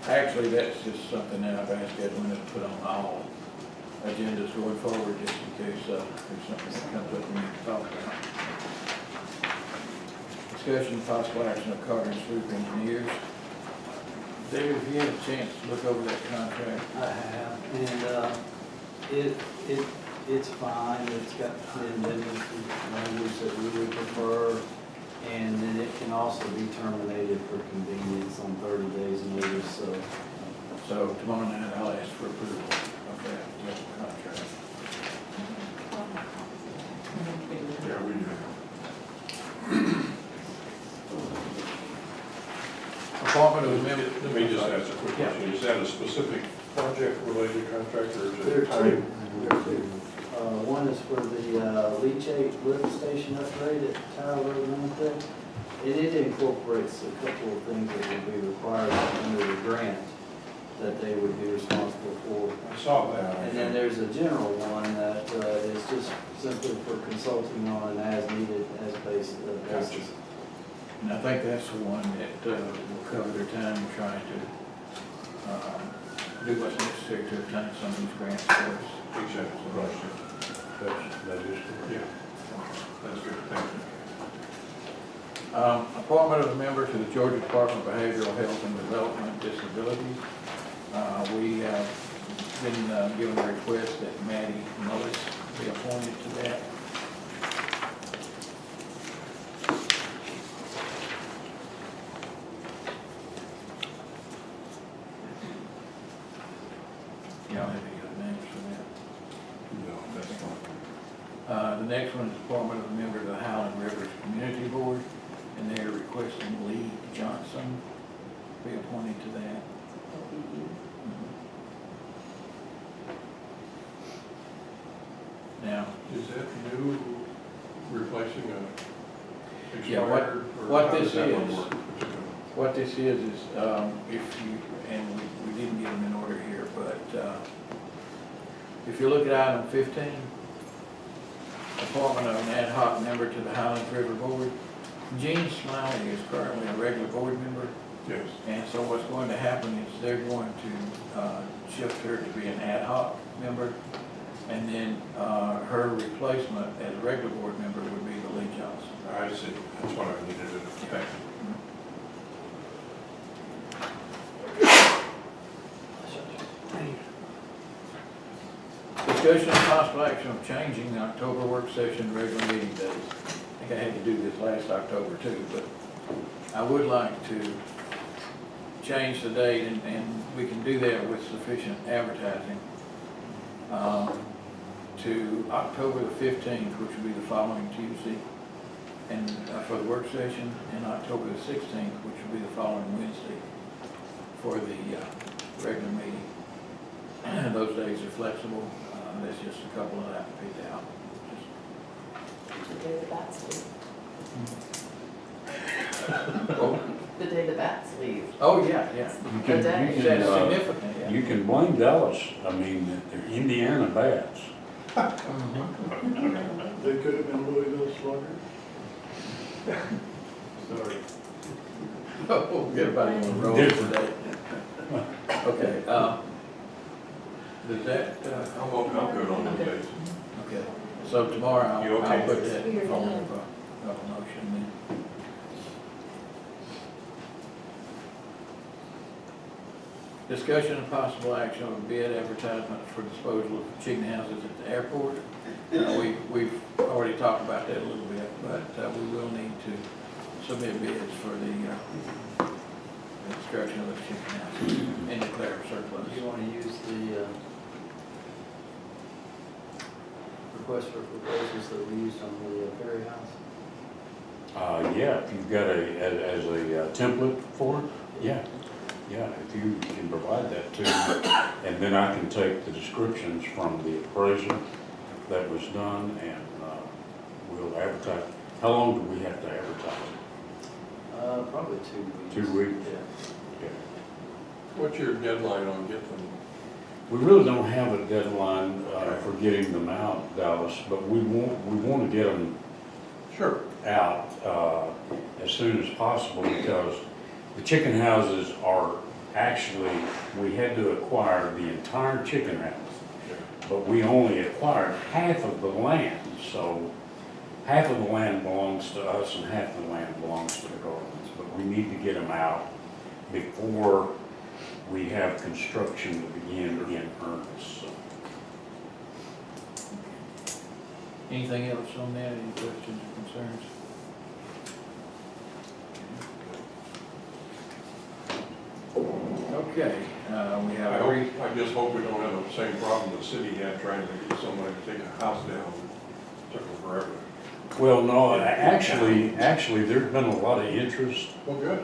Speaker 1: Actually, that's just something that I've asked Edwin to put on all agendas going forward, just in case there's something that comes up we need to talk about. Discussion, possible action of Carter and Sloop Engineers. David, have you had a chance to look over that contract?
Speaker 9: I have, and it's fine, it's got the indemnity language that we would prefer, and then it can also be terminated for convenience on 30 days notice, so.
Speaker 1: So tomorrow night, I'll ask for approval of that contract.
Speaker 7: Yeah, we do.
Speaker 1: Appointment of a member.
Speaker 7: Let me just ask a quick question. Is that a specific project-related contract, or is
Speaker 9: There
Speaker 7: it?
Speaker 9: are two. One is for the leachate lift station upgrade at Tower Road Limited. And it incorporates a couple of things that would be required under the grant that they would be responsible for.
Speaker 7: I saw that.
Speaker 9: And then there's a general one that is just simply for consulting on an as-needed, basis.
Speaker 1: And I think that's the one that will cover their time trying to do what's necessary to obtain some of these grants for us.
Speaker 7: Exactly.
Speaker 2: That is correct.
Speaker 7: Yeah, that's good, thank you.
Speaker 1: Appointment of a member to the Georgia Department of Behavioral Health and Development Disabilities. We have been given a request that Maddie Mullis be appointed to that. Y'all have any other names for that?
Speaker 7: No, that's fine.
Speaker 1: The next one is appointment of a member to the Highland Rivers Community Board, and they're requesting Lee Johnson be appointed to that. Now,
Speaker 7: Is that new, replacing a
Speaker 1: Yeah,
Speaker 7: expired? or
Speaker 1: what
Speaker 7: how does
Speaker 1: this
Speaker 7: that one
Speaker 1: is-
Speaker 7: work?
Speaker 1: what this is if you, and we didn't get them in order here, but if you look at item 15, appointment of an ad hoc member to the Highlands River Board, Jean Smiley is currently a regular board member,
Speaker 7: Yes,
Speaker 1: and so what's going to happen is they're going to shift her to be an ad hoc member, and then her replacement as a regular board member would be the Lee Johnson.
Speaker 7: I see, that's what I needed to know. Thank you.
Speaker 1: Discussion and possible action of changing the October work session regular meeting days. I think I had to do this last October too, but I would like to change the date, and we can do that with sufficient advertising, to October the 15th, which would be the following Tuesday, and for the work session, and October the 16th, which would be the following Wednesday for the regular meeting. Those days are flexible. That's just a couple that I picked out.
Speaker 6: The day the bats leave.
Speaker 1: Oh,
Speaker 6: The day the bats leave.
Speaker 1: oh, yeah, yeah.
Speaker 2: You
Speaker 6: The day.
Speaker 2: can,
Speaker 1: That's significant, yeah.
Speaker 2: you can blame Dallas, I mean, they're Indiana bats.
Speaker 12: They could have been Louisville Sluggers.
Speaker 7: Sorry.
Speaker 1: Oh, everybody on the roll
Speaker 2: Different.
Speaker 1: today. Okay, does that,
Speaker 7: I'm good on those days.
Speaker 1: okay, so tomorrow
Speaker 7: You
Speaker 1: I'll
Speaker 7: okay?
Speaker 1: put that in form of a motion then. Discussion and possible action on bid advertisement for disposal of chicken houses at the airport. We've already talked about that a little bit, but we will need to submit bids for the destruction of those chicken houses and declare surplus.
Speaker 9: You want to use the request for proposals that we used on the Perry House?
Speaker 2: Yeah, if you've got as a template for it, yeah, if you can provide that to me. And then I can take the descriptions from the appraisal that was done and we'll advertise. How long do we have to advertise?
Speaker 9: Probably 2 weeks.
Speaker 2: 2 weeks?
Speaker 9: Yeah.
Speaker 2: Yeah.
Speaker 7: What's your deadline on getting?
Speaker 2: We really don't have a deadline for getting them out, Dallas, but we want to get them
Speaker 7: Sure.
Speaker 2: out as soon as possible because the chicken houses are actually, we had to acquire the entire chicken house, but we only acquired half of the land. So half of the land belongs to us and half of the land belongs to the Gardens. But we need to get them out before we have construction to begin in earnest. So.
Speaker 1: Anything else on that? Any questions or concerns? Okay, we have
Speaker 7: I just hope we don't have the same problem the city had trying to get somebody to take a house down. Took them forever.
Speaker 2: Well, no, actually, there's been a lot of interest.
Speaker 7: Well, good.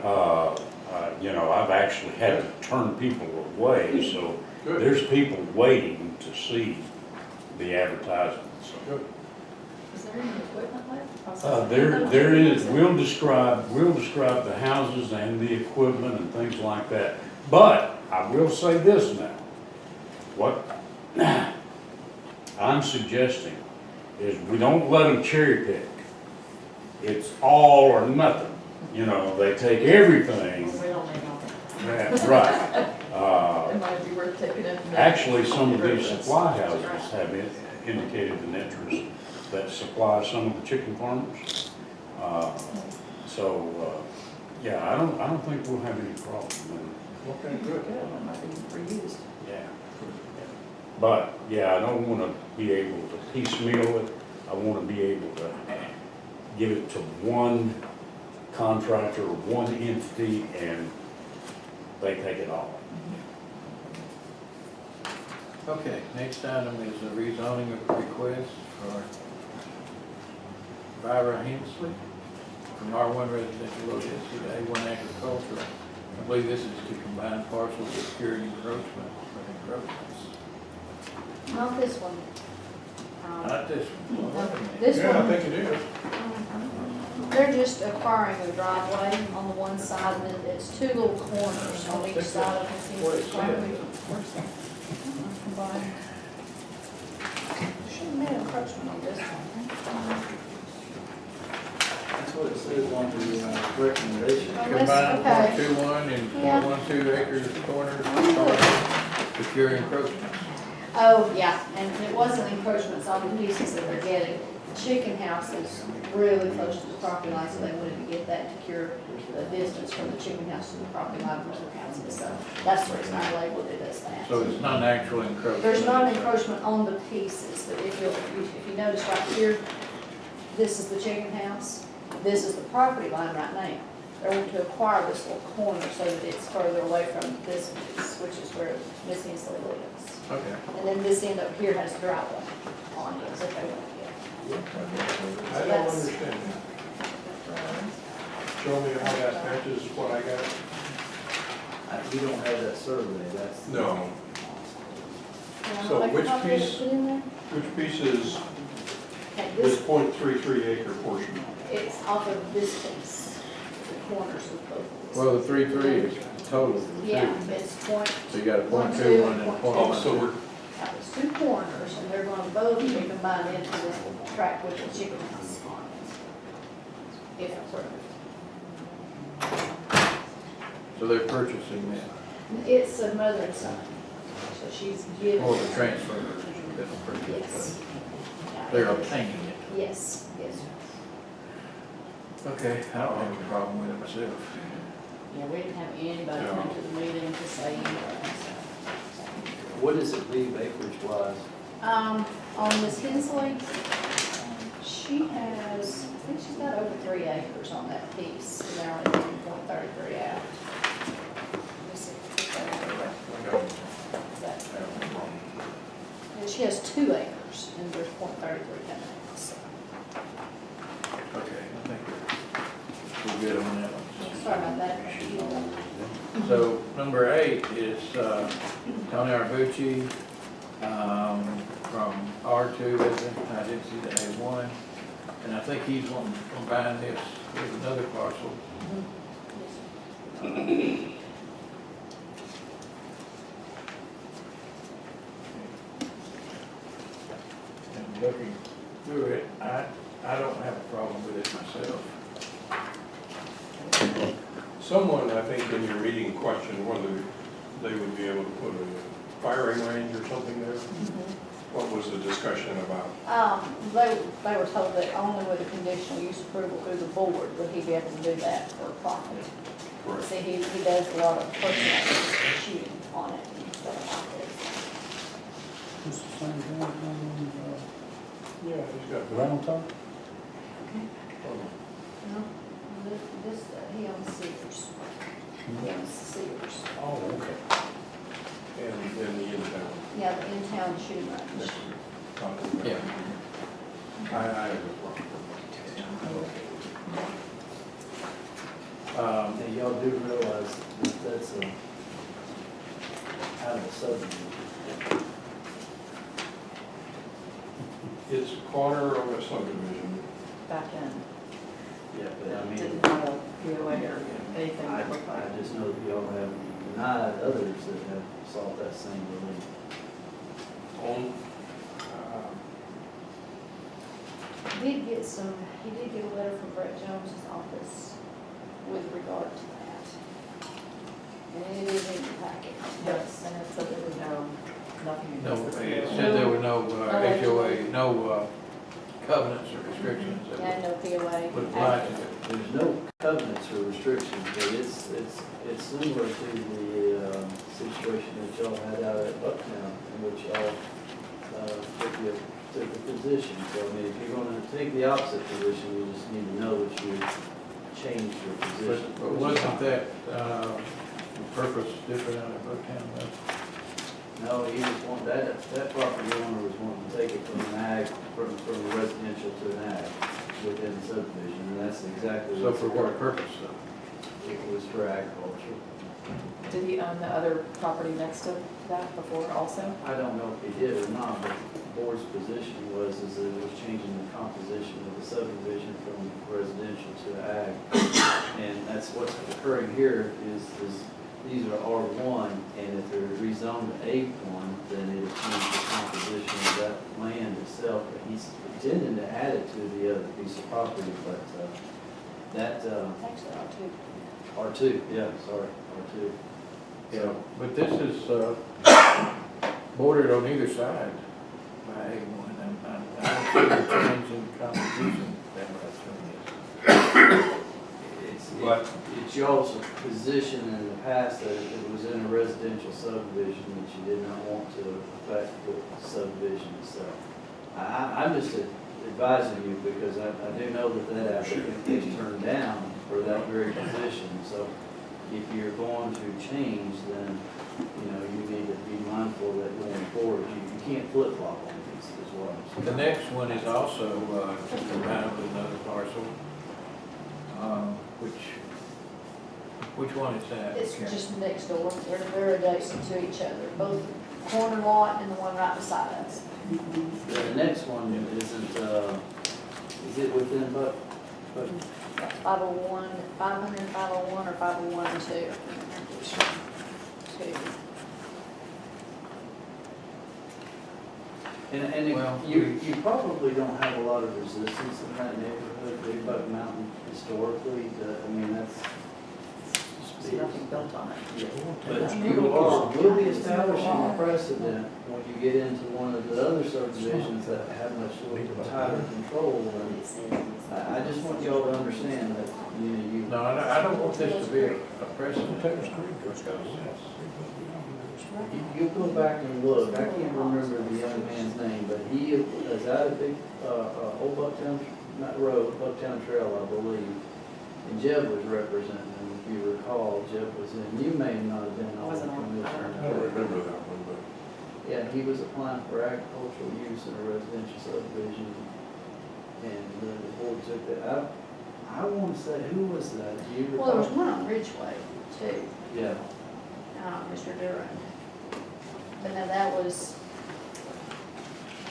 Speaker 2: You know, I've actually had to turn people away, so
Speaker 7: Good.
Speaker 2: there's people waiting to see the advertisements.
Speaker 7: Good.
Speaker 6: Is there any equipment left?
Speaker 2: There is, we'll describe the houses and the equipment and things like that. But I will say this now, what I'm suggesting is we don't let them cherry pick. It's all or nothing. You know, they take everything.
Speaker 6: We don't need all
Speaker 2: Yeah, right.
Speaker 6: that. It might be worth taking it.
Speaker 2: Actually, some of these supply houses have indicated an interest that supply some of the chicken farmers. Yeah, I don't think we'll have any problem.
Speaker 7: Okay, good.
Speaker 6: Good, it might be reused.
Speaker 2: Yeah. But, yeah, I don't want to be able to piecemeal it. I want to be able to give it to one contractor or one entity and they take it all.
Speaker 1: Okay, next item is a rezoning of request for Byra Hensley from R1 residential low density to A1 agricultural. I believe this is to combine parcels with secured encroachment with encroachments.
Speaker 10: Not this one.
Speaker 1: Not this one. Well, wait a minute.
Speaker 10: This
Speaker 7: Yeah, I
Speaker 10: one,
Speaker 7: think it is.
Speaker 10: they're just acquiring a driveway on the one side, and then it's two little corners on each side of the
Speaker 1: What it
Speaker 10: piece of property.
Speaker 1: says.
Speaker 10: Combined. Shouldn't be an encroachment on this one.
Speaker 9: That's what it says on the recommendation.
Speaker 10: Oh,
Speaker 1: Combine
Speaker 10: that's okay.
Speaker 1: 121 and
Speaker 10: Yeah.
Speaker 1: 1.2 acres corners, secure encroachments.
Speaker 10: Oh, yeah, and it wasn't encroachments on the pieces that they're getting. Chicken house is really close to the property line, so they wanted to get that to cure the distance from the chicken house to the property line from the houses. So that's the reason I labeled it as that.
Speaker 1: So it's not an actual encroachment.
Speaker 10: There's not an encroachment on the pieces, but if you notice right here, this is the chicken house, this is the property line right now. They're wanting to acquire this little corner so that it's further away from this piece, which is where Miss Hensley lives.
Speaker 1: Okay.
Speaker 10: And then this end up here has driveway on it, so they want to get.
Speaker 7: I don't understand. Show me how that matches what I got.
Speaker 9: You don't have that survey, that's.
Speaker 7: No.
Speaker 10: Can I
Speaker 7: So
Speaker 10: make a
Speaker 7: which
Speaker 10: copy of it,
Speaker 7: piece?
Speaker 10: put in there?
Speaker 7: Which piece is
Speaker 10: Okay,
Speaker 7: this
Speaker 10: this,
Speaker 7: .33 acre portion?
Speaker 10: it's off of this piece, the corners of both of these.
Speaker 1: Well, the 3.3 is total.
Speaker 10: Yeah, it's point,
Speaker 1: So you got a
Speaker 10: 1, 2,
Speaker 1: 0.21
Speaker 10: and
Speaker 1: and a
Speaker 10: point
Speaker 7: Oh, so we're,
Speaker 10: now, it's two corners, and they're gonna both be combined into the tract with the chicken house on it. If approved.
Speaker 1: So they're purchasing that,
Speaker 10: It's a mother and son, so she's giving.
Speaker 1: or the transfer. That's purchase.
Speaker 10: Yes.
Speaker 1: They're obtaining it.
Speaker 10: Yes, yes.
Speaker 1: Okay, I don't have a problem with it myself.
Speaker 10: Yeah, we didn't have anybody come to the meeting to say anything, so.
Speaker 9: What does it leave acreage wise?
Speaker 10: On Miss Hensley, she has, I think she's got over 3 acres on that piece, and they're only taking .33 out. Let me see if I can that. And she has 2 acres, and there's .33 coming out, so.
Speaker 1: Okay, I think
Speaker 10: Sorry about that.
Speaker 1: So number 8 is Tony Arbucci from R2 resident, I did see the A1. And I think he's wanting to combine this with another parcel. And looking through it, I don't have a problem with it myself.
Speaker 7: Someone, I think, in your meeting questioned whether they would be able to put a firing range or something there. What was the discussion about?
Speaker 10: They were told that only with a conditional use approval through the board would he be able to do that for profit.
Speaker 7: Correct.
Speaker 10: See, he does a lot of personal shooting on it and stuff like
Speaker 2: It's the same guy
Speaker 7: Yeah, he's got.
Speaker 2: on Valentine?
Speaker 10: No, this, he owns Sears. He owns Sears.
Speaker 2: Oh, okay.
Speaker 7: And then the in-town.
Speaker 10: Yeah, the in-town shooting range.
Speaker 1: Yeah.
Speaker 7: I have a problem.
Speaker 9: And y'all do realize that that's out of the subdivision.
Speaker 7: It's a corner of a subdivision.
Speaker 6: Back in.
Speaker 9: Yeah, but I mean,
Speaker 6: Didn't have a POA or anything
Speaker 9: I
Speaker 6: that looked like.
Speaker 9: just know that y'all have denied others that have sought that same relief.
Speaker 7: On,
Speaker 10: He did get a letter from Brett Jones's office with regard to that. And it is in the packet.
Speaker 6: Yes, and it said there was nothing.
Speaker 1: No,
Speaker 6: against the
Speaker 1: it
Speaker 6: POA.
Speaker 1: said there were no HOA, no covenants or restrictions
Speaker 10: Yeah,
Speaker 1: that
Speaker 10: no POA.
Speaker 1: would apply to it.
Speaker 9: There's no covenants or restrictions, but it's similar to the situation that y'all had out at Bucktown, in which y'all took a position. So I mean, if you're gonna take the opposite position, you just need to know that you changed your position.
Speaker 1: But wasn't that purpose different out of Bucktown?
Speaker 9: No, he was wanting, that property owner was wanting to take it from an ag, from a residential to an ag within the subdivision, and that's exactly.
Speaker 1: So for what purpose though?
Speaker 9: It was for agriculture.
Speaker 6: Did he own the other property next to that before also?
Speaker 9: I don't know if he did or not, but the board's position was that it was changing the composition of the subdivision from residential to ag. And that's what's occurring here is these are R1, and if they're rezoned to A1, then it'll change the composition of that land itself. But he's intending to add it to the other piece of property, but that,
Speaker 10: Actually,
Speaker 9: R2, yeah, sorry, R2.
Speaker 1: Yeah, but this is bordered on either side by A1, and I don't see the change in composition that much.
Speaker 9: But it's y'all's position in the past that if it was in a residential subdivision, that you did not want to affect the subdivision itself. I'm just advising you because I do know that applicant is turned down for that very position. So if you're going to change, then, you need to be mindful that going forward, you can't flip-flop on these, is what I'm saying.
Speaker 1: The next one is also combined with another parcel, which one is that?
Speaker 10: it's
Speaker 1: Karen?
Speaker 10: just next door. They're adjacent to each other, both the corner lot and the one right beside us.
Speaker 9: The next one isn't, is it within but
Speaker 10: 501, 500, 501, or 501 and 2. I can't remember which one. Two.
Speaker 9: And
Speaker 1: Well,
Speaker 9: you probably don't have a lot of resistance in that neighborhood, Big Buck Mountain historically, I mean, that's.
Speaker 6: There's nothing built on it.
Speaker 9: But you will be establishing a precedent when you get into one of the other subdivisions that have much tighter control. And I just want y'all to understand that, you.
Speaker 1: No, I don't want this to be a precedent.
Speaker 9: You go back and look, I can't remember the young man's name, but he is out of Big, Old Bucktown, not road, Bucktown Trail, I believe. And Jeb was representing him, if you recall, Jeb was in, you may not have been on the
Speaker 6: Wasn't on.
Speaker 9: commission.
Speaker 7: I don't remember that one, but.
Speaker 9: Yeah, he was applying for agricultural use in a residential subdivision, and the board took that out. I wanna say, who was that? Do you
Speaker 10: Well, there was
Speaker 9: recall?
Speaker 10: one on Ridgeway too,
Speaker 9: Yeah,
Speaker 10: Mr. Durham. But now that was,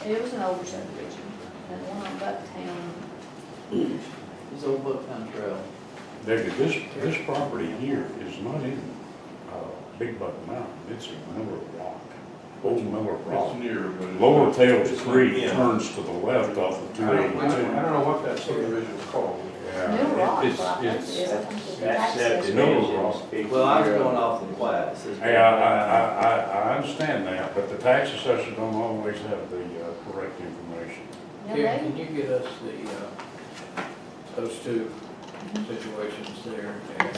Speaker 10: it was an older subdivision, and the one on Bucktown,
Speaker 9: it's Old Bucktown Trail.
Speaker 2: David, this property here is not in, Big Buck Mountain, it's in Miller Rock, Old Miller Rock.
Speaker 7: It's near, but it's.
Speaker 2: Lower Tails
Speaker 7: it's not
Speaker 2: Creek
Speaker 7: in.
Speaker 2: turns to the left off of
Speaker 7: I don't
Speaker 2: 282.
Speaker 7: know what that subdivision is called.
Speaker 10: Mill Rock,
Speaker 2: It's-
Speaker 10: right, that's
Speaker 2: it's-
Speaker 10: it, I think it's
Speaker 9: That's
Speaker 10: access.
Speaker 2: Miller Rock.
Speaker 9: Well, I was going off the plat, it says.
Speaker 2: Hey, I understand that, but the tax assessors don't always have the correct information.
Speaker 10: Yeah,
Speaker 1: Karen,
Speaker 10: they,
Speaker 1: can you get us those two situations there and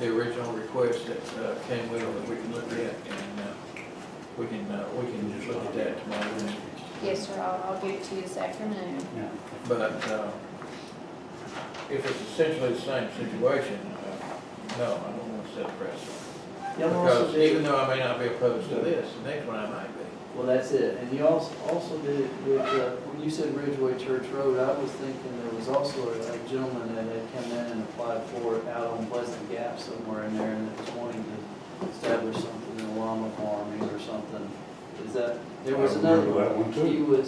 Speaker 1: the original request that came with them that we can look at and we can just look at that tomorrow.
Speaker 10: yes, sir, I'll give it to you this afternoon.
Speaker 2: Yeah.
Speaker 1: But if it's essentially the same situation, no, I don't want to set a precedent.
Speaker 9: Y'all also
Speaker 1: Because even
Speaker 9: did,
Speaker 1: though I may not be opposed to this, the next one I might be.
Speaker 9: well, that's it, and you also did it with, when you said Ridgeway Church Road, I was thinking there was also a gentleman that had come in and applied for it out on Pleasant Gap somewhere in there, and was wanting to establish something in llama farming or something. Is that, there was
Speaker 2: I
Speaker 9: another
Speaker 2: remember that
Speaker 9: one.
Speaker 2: one too.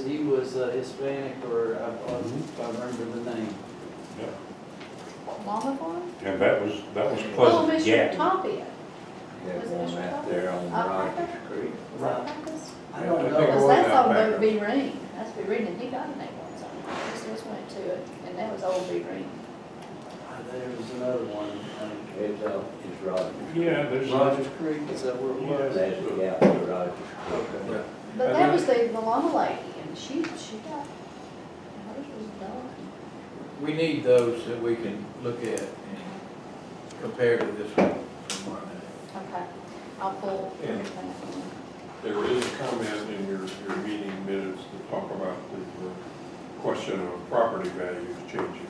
Speaker 9: He was Hispanic, or I remember the name.
Speaker 2: Yeah.
Speaker 10: Llama Farm?
Speaker 2: And that was
Speaker 10: Oh,
Speaker 2: Pleasant
Speaker 10: Mr.
Speaker 2: Gap.
Speaker 10: Tapia.
Speaker 9: Yeah,
Speaker 10: Was it
Speaker 9: one
Speaker 10: Mr.
Speaker 9: right
Speaker 10: Tapia?
Speaker 9: there on Rogers Creek.
Speaker 10: Is that Pappas?
Speaker 9: I don't
Speaker 7: I think
Speaker 9: know.
Speaker 7: it
Speaker 10: Because
Speaker 7: was
Speaker 10: that's
Speaker 7: out
Speaker 10: on
Speaker 7: back
Speaker 10: Old
Speaker 7: up.
Speaker 10: B Ring, that's B Ring, and he got an A1 zone, he just went to it, and that was Old B Ring.
Speaker 9: There was another one.
Speaker 3: It's Rogers.
Speaker 2: Yeah, there's.
Speaker 9: Rogers Creek, is that where it was?
Speaker 3: That's the gap to Rogers.
Speaker 9: Okay.
Speaker 10: But
Speaker 7: And
Speaker 10: that
Speaker 7: then-
Speaker 10: was the llama lady, and she got, hers was done.
Speaker 1: We need those that we can look at and compare to this one tomorrow night.
Speaker 10: Okay, I'll pull
Speaker 7: Yeah.
Speaker 10: everything.
Speaker 7: There is a comment in your meeting minutes to talk about the question of property values changing.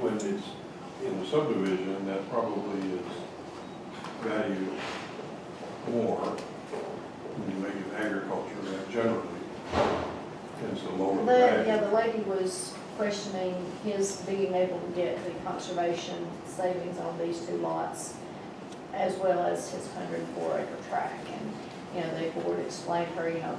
Speaker 7: When it's in the subdivision, that probably is valued more when you make it agriculture, that generally tends to lower the
Speaker 10: Yeah,
Speaker 7: value.
Speaker 10: the lady was questioning his being able to get the conservation savings on these two lots, as well as his 104 acre tract. And, you know, the board explained to her, you know,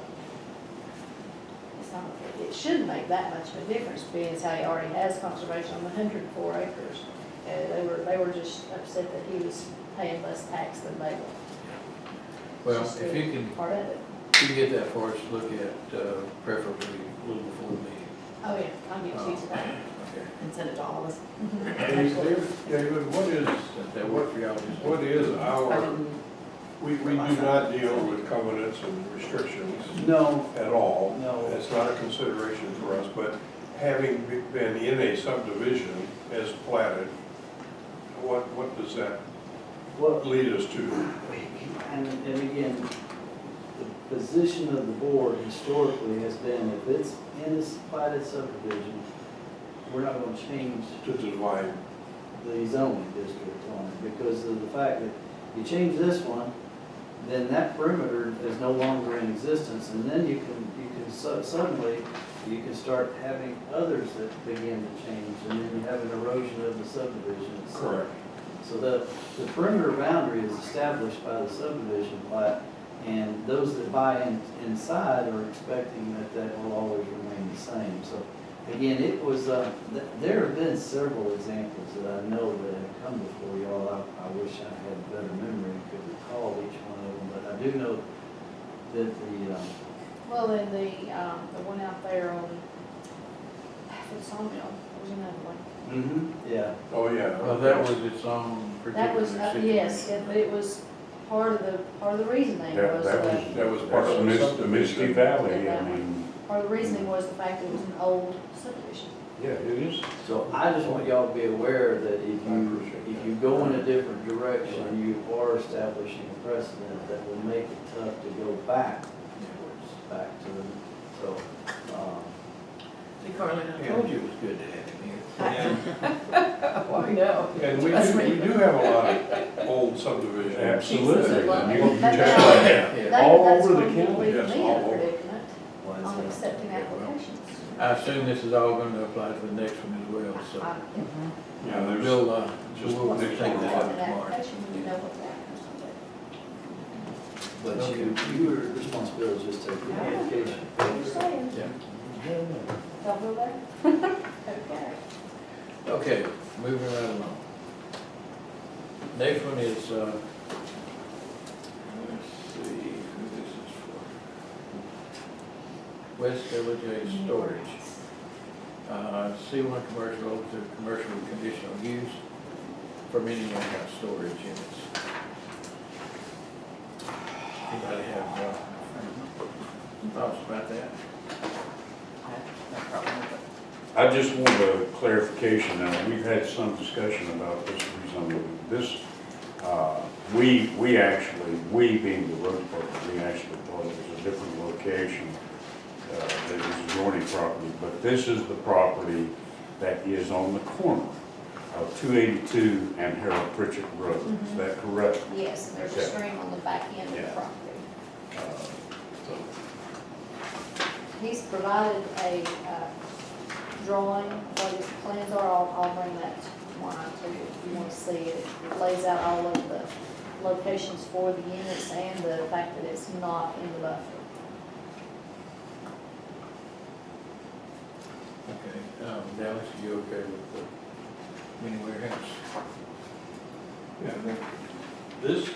Speaker 10: it's not, it shouldn't make that much of a difference, being as how he already has conservation on the 104 acres. They were just upset that he was paying less tax than they were.
Speaker 1: Well,
Speaker 10: Just
Speaker 1: if
Speaker 10: a
Speaker 1: you can,
Speaker 10: Part of it.
Speaker 1: you can get that for us, look at preferably a little before the meeting.
Speaker 10: Oh, yeah, I'll give it to you today.
Speaker 1: Okay.
Speaker 6: And send it to all of us.
Speaker 7: David, what is,
Speaker 1: Does that work for y'all?
Speaker 7: what is
Speaker 6: I
Speaker 7: our,
Speaker 6: didn't,
Speaker 7: we do not deal with covenants and restrictions
Speaker 9: No,
Speaker 7: at all.
Speaker 9: No.
Speaker 7: It's not a consideration for us, but having been in a subdivision as platted, what does that
Speaker 9: well,
Speaker 7: lead us to?
Speaker 9: and again, the position of the board historically has been, if it's in this platted subdivision, we're not gonna change
Speaker 7: To divide,
Speaker 9: the zoning district on it, because of the fact that you change this one, then that perimeter is no longer in existence, and then you can suddenly, you can start having others that begin to change, and then you have an erosion of the subdivision itself.
Speaker 7: correct.
Speaker 9: So the perimeter boundary is established by the subdivision plat, and those that buy inside are expecting that will always remain the same. So again, it was, there have been several examples that I know that have come before y'all. I wish I had a better memory and could recall each one of them, but I do know that
Speaker 10: Well, then the one out there on, for the sawmill, was another one.
Speaker 9: yeah.
Speaker 7: Oh, yeah.
Speaker 1: Well, that was its own particular
Speaker 10: That was,
Speaker 1: situation.
Speaker 10: yes, yeah, but it was part of the reasoning
Speaker 2: That
Speaker 10: was,
Speaker 7: That was part
Speaker 2: That's
Speaker 7: of the
Speaker 2: Misty
Speaker 7: subdivision.
Speaker 2: Valley, I mean,
Speaker 10: part of the reasoning was the fact that it was an old subdivision.
Speaker 2: yeah, it is.
Speaker 9: So I just want y'all to be aware that if
Speaker 7: I appreciate
Speaker 9: if
Speaker 7: that.
Speaker 9: you go in a different direction, you are establishing a precedent that will make it tough to go back to them. So,
Speaker 1: See, Carlin, I told you it was good to have him here.
Speaker 6: well, no.
Speaker 7: And we do have a lot of old subdivisions.
Speaker 2: Absolutely.
Speaker 10: Well,
Speaker 2: You- you
Speaker 10: that-
Speaker 2: just-
Speaker 10: that-
Speaker 1: Yeah.
Speaker 10: that-
Speaker 2: All
Speaker 10: that's
Speaker 2: over the
Speaker 10: going to
Speaker 2: county.
Speaker 10: leave
Speaker 7: Yes,
Speaker 10: me in
Speaker 7: all
Speaker 10: a
Speaker 7: over.
Speaker 10: predicament
Speaker 9: why is
Speaker 10: on
Speaker 9: that?
Speaker 10: accepting applications.
Speaker 1: I assume this is all going to apply to the next one as well, so.
Speaker 7: Yeah, there's
Speaker 1: We'll,
Speaker 7: just
Speaker 1: we'll
Speaker 7: next
Speaker 1: take
Speaker 7: one.
Speaker 1: that up tomorrow.
Speaker 10: application, you know what that is.
Speaker 9: But your responsibility is just to take the application.
Speaker 10: What you're saying,
Speaker 1: Yeah.
Speaker 10: don't go there? Okay.
Speaker 1: Okay, moving right along. Next one is, let's see who this is for. West LJ Storage. C1 commercial to commercial conditional use for many warehouse storage units. Anybody have thoughts about that?
Speaker 6: No problem with it.
Speaker 2: I just want a clarification now. We've had some discussion about this rezoning. This, we being the road department, we actually thought it was a different location that is adjoining property, but this is the property that is on the corner of 282 and Harold Pritchett Road. Is that correct?
Speaker 10: Yes, and there's a
Speaker 2: Okay.
Speaker 10: stream on the back end of the
Speaker 2: Yeah.
Speaker 10: property.
Speaker 2: So,
Speaker 10: He's provided a drawing, what his plans are, I'll bring that tomorrow to you if you want to see it. It lays out all of the locations for the units and the fact that it's not in the buffer.
Speaker 1: Okay, Dallas, you okay with the mini warehouse?
Speaker 7: Yeah, this,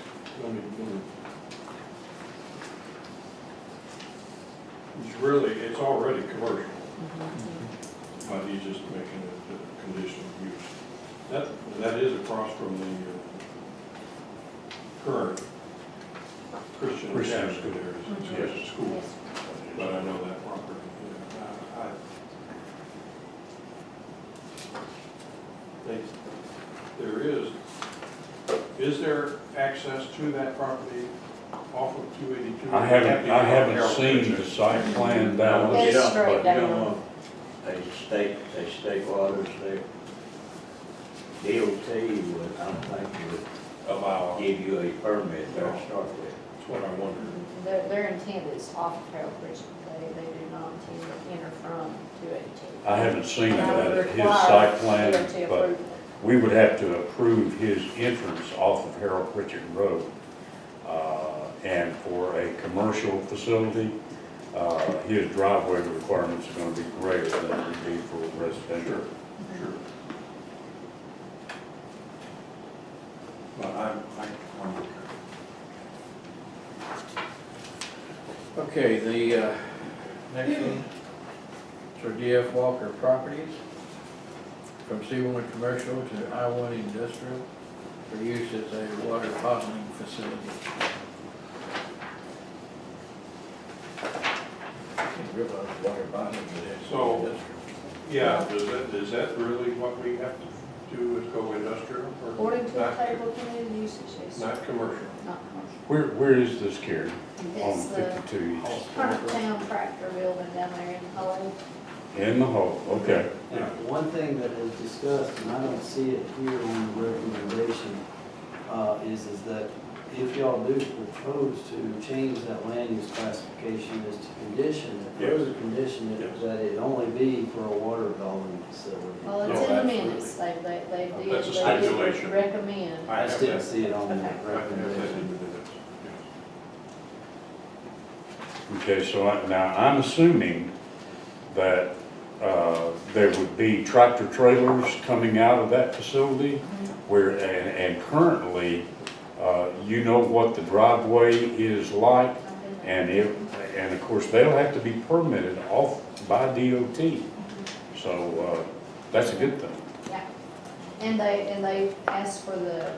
Speaker 7: it's really, it's already commercial, but he's just making it a conditional use. That is across from the current Christian
Speaker 2: Christian
Speaker 7: academy
Speaker 2: school.
Speaker 7: there, it's a Christian school,
Speaker 10: Yes.
Speaker 7: but I know that property. Yeah, is there access to that property off of 282?
Speaker 2: I haven't seen the site plan down.
Speaker 10: It's
Speaker 3: You don't-
Speaker 10: straight
Speaker 3: but you don't
Speaker 10: down.
Speaker 3: want a state waters there. DOT would, I don't think would
Speaker 7: Allow,
Speaker 3: give you a permit there to start with.
Speaker 7: that's what I wondered.
Speaker 10: Their intent is off of Harold Bridge. They do not intend to enter from 282.
Speaker 2: I haven't seen
Speaker 10: And I would
Speaker 2: his
Speaker 10: require
Speaker 2: site plan,
Speaker 10: DOT
Speaker 2: but
Speaker 10: approval.
Speaker 2: we would have to approve his entrance off of Harold Pritchett Road. And for a commercial facility, his driveway requirements are going to be greater than it would be for residential.
Speaker 7: Sure. But I'm
Speaker 1: Okay, the next one, for DF Walker Properties, from C1 Commercial to I1 Industrial, for use as a water bottling facility. I didn't realize water bottling would have
Speaker 7: So,
Speaker 1: industrial.
Speaker 7: yeah, is that really what we have to do, is go industrial? or
Speaker 10: According to the
Speaker 7: not-
Speaker 10: table of community usage, it's not
Speaker 7: Not commercial.
Speaker 10: commercial.
Speaker 2: Where is this, Karen? On
Speaker 10: It's the
Speaker 2: 52 East?
Speaker 10: Current town tractor building down there in Hull.
Speaker 2: In the hole, okay.
Speaker 9: And one thing that is discussed, and I don't see it here on the recommendation, is that if y'all do propose to change that land use classification as to condition, it further condition it that it only be for a water bottle facility.
Speaker 10: Well, it's
Speaker 7: No,
Speaker 10: in the
Speaker 7: that's-
Speaker 10: minutes, they
Speaker 7: That's a
Speaker 10: did
Speaker 7: stipulation.
Speaker 10: recommend.
Speaker 7: I
Speaker 9: I
Speaker 7: have
Speaker 9: just didn't
Speaker 7: that.
Speaker 9: see it on the
Speaker 10: Okay.
Speaker 7: I have that in
Speaker 9: recommendation.
Speaker 7: the minutes, yes.
Speaker 2: Okay, so now I'm assuming that there would be tractor trailers coming out of that facility where, and currently, you know what the driveway is like, and of course, they'll have to be permitted off by DOT. So, that's a good thing.
Speaker 10: Yeah, and they asked for the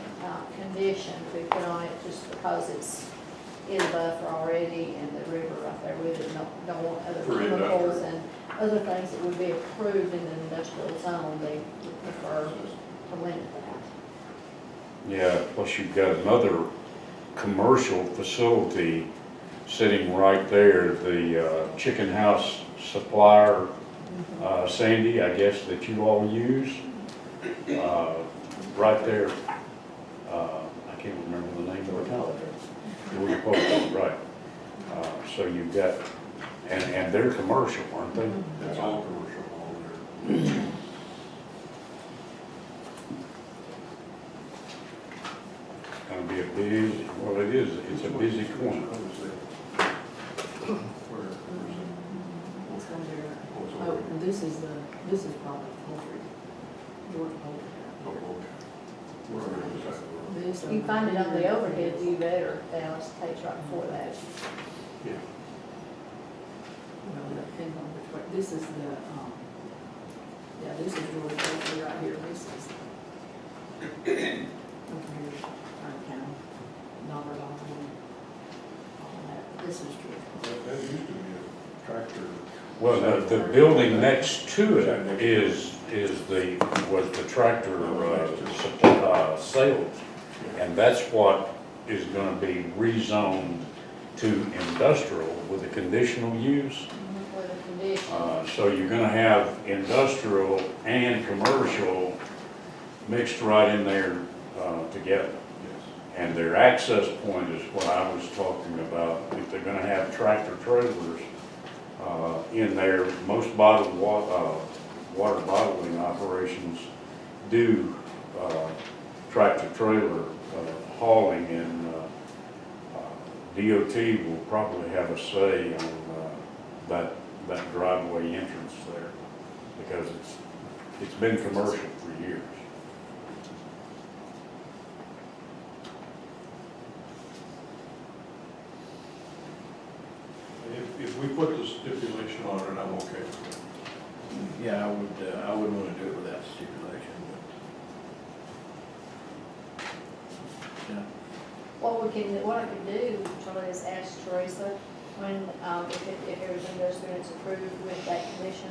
Speaker 10: condition to be put on it just because it's in a buffer already and the river right there with it, don't want other
Speaker 7: For
Speaker 10: chemicals
Speaker 7: industrial.
Speaker 10: and other things that would be approved in the industrial zone, they would prefer to limit that.
Speaker 2: Yeah, plus you've got another commercial facility sitting right there, the chicken house supplier, Sandy, I guess, that you all use, right there. I can't remember the name of the company. Right. So you've got, And they're commercial, aren't they?
Speaker 7: It's all commercial all there.
Speaker 2: Gonna be a busy, well, it is, it's a busy corner.
Speaker 6: It's under,
Speaker 7: Oh,
Speaker 6: oh, this is probably poultry. Georgia poultry. This.
Speaker 10: You find it on the overhead, you better, Dallas, page right before that.
Speaker 7: Yeah.
Speaker 6: Well, it depends on which way, this is the, yeah, this is Georgia poultry right here, this is. Over here, our town, Dollar Dollar, all that, this is Georgia.
Speaker 7: That used to be a tractor.
Speaker 2: Well, the building next to it was the tractor, sales. And that's what is gonna be rezoned to industrial with a conditional use.
Speaker 10: With a condition.
Speaker 2: So you're gonna have industrial and commercial mixed right in there, together. And their access point is what I was talking about. If they're gonna have tractor trailers, in there, most bottled water bottling operations do, tractor trailer, hauling, and, DOT will probably have a say on, that driveway entrance there, because it's been commercial for years.
Speaker 7: If we put the stipulation on it, I'm okay with it.
Speaker 1: Yeah, I wouldn't want to do it without stipulation, but. Yeah.
Speaker 10: What I could do, Charlie, is ask Teresa when, if everything goes through and it's approved with that condition,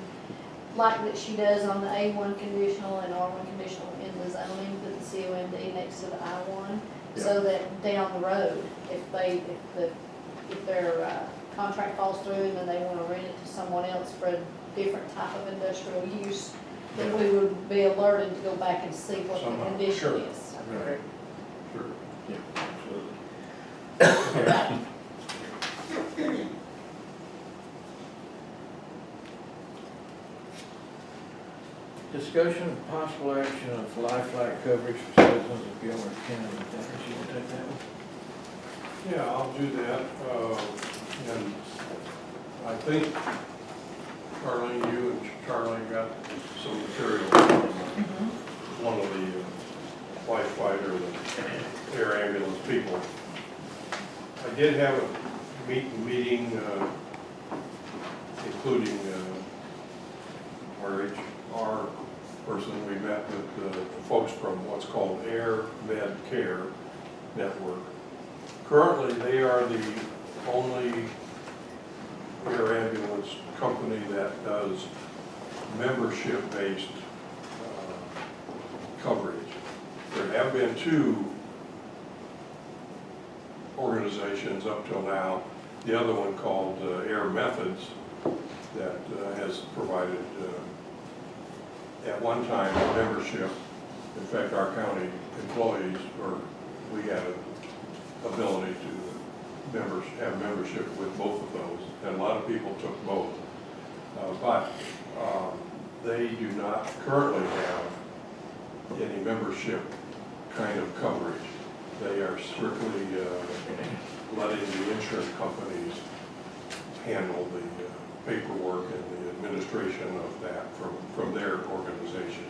Speaker 10: like that she does on the A1 conditional and R1 conditional in the zoning, put the COMD next to the I1, so that down the road, if their contract falls through and then they want to rent it to someone else for a different type of industrial use, then we would be alerted to go back and see what the
Speaker 7: Somehow,
Speaker 10: condition
Speaker 7: sure.
Speaker 10: is.
Speaker 7: Right. Sure.
Speaker 1: Yeah, absolutely. Discussion of possible action of lifeline coverage for citizens of Gilmer County. Dennis, you want to take that one?
Speaker 7: Yeah, I'll do that. And I think, Charlene, you and Charlie got some material from one of the firefighter, the air ambulance people. I did have a meeting, including our HR person. We met with the folks from what's called Air Med Care Network. Currently, they are the only air ambulance company that does membership-based coverage. There have been two organizations up till now. The other one called Air Methods that has provided at one time membership. In fact, our county employees, we had an ability to have membership with both of those, and a lot of people took both. But they do not currently have any membership kind of coverage. They are strictly letting the insurance companies handle the paperwork and the administration of that from their organization.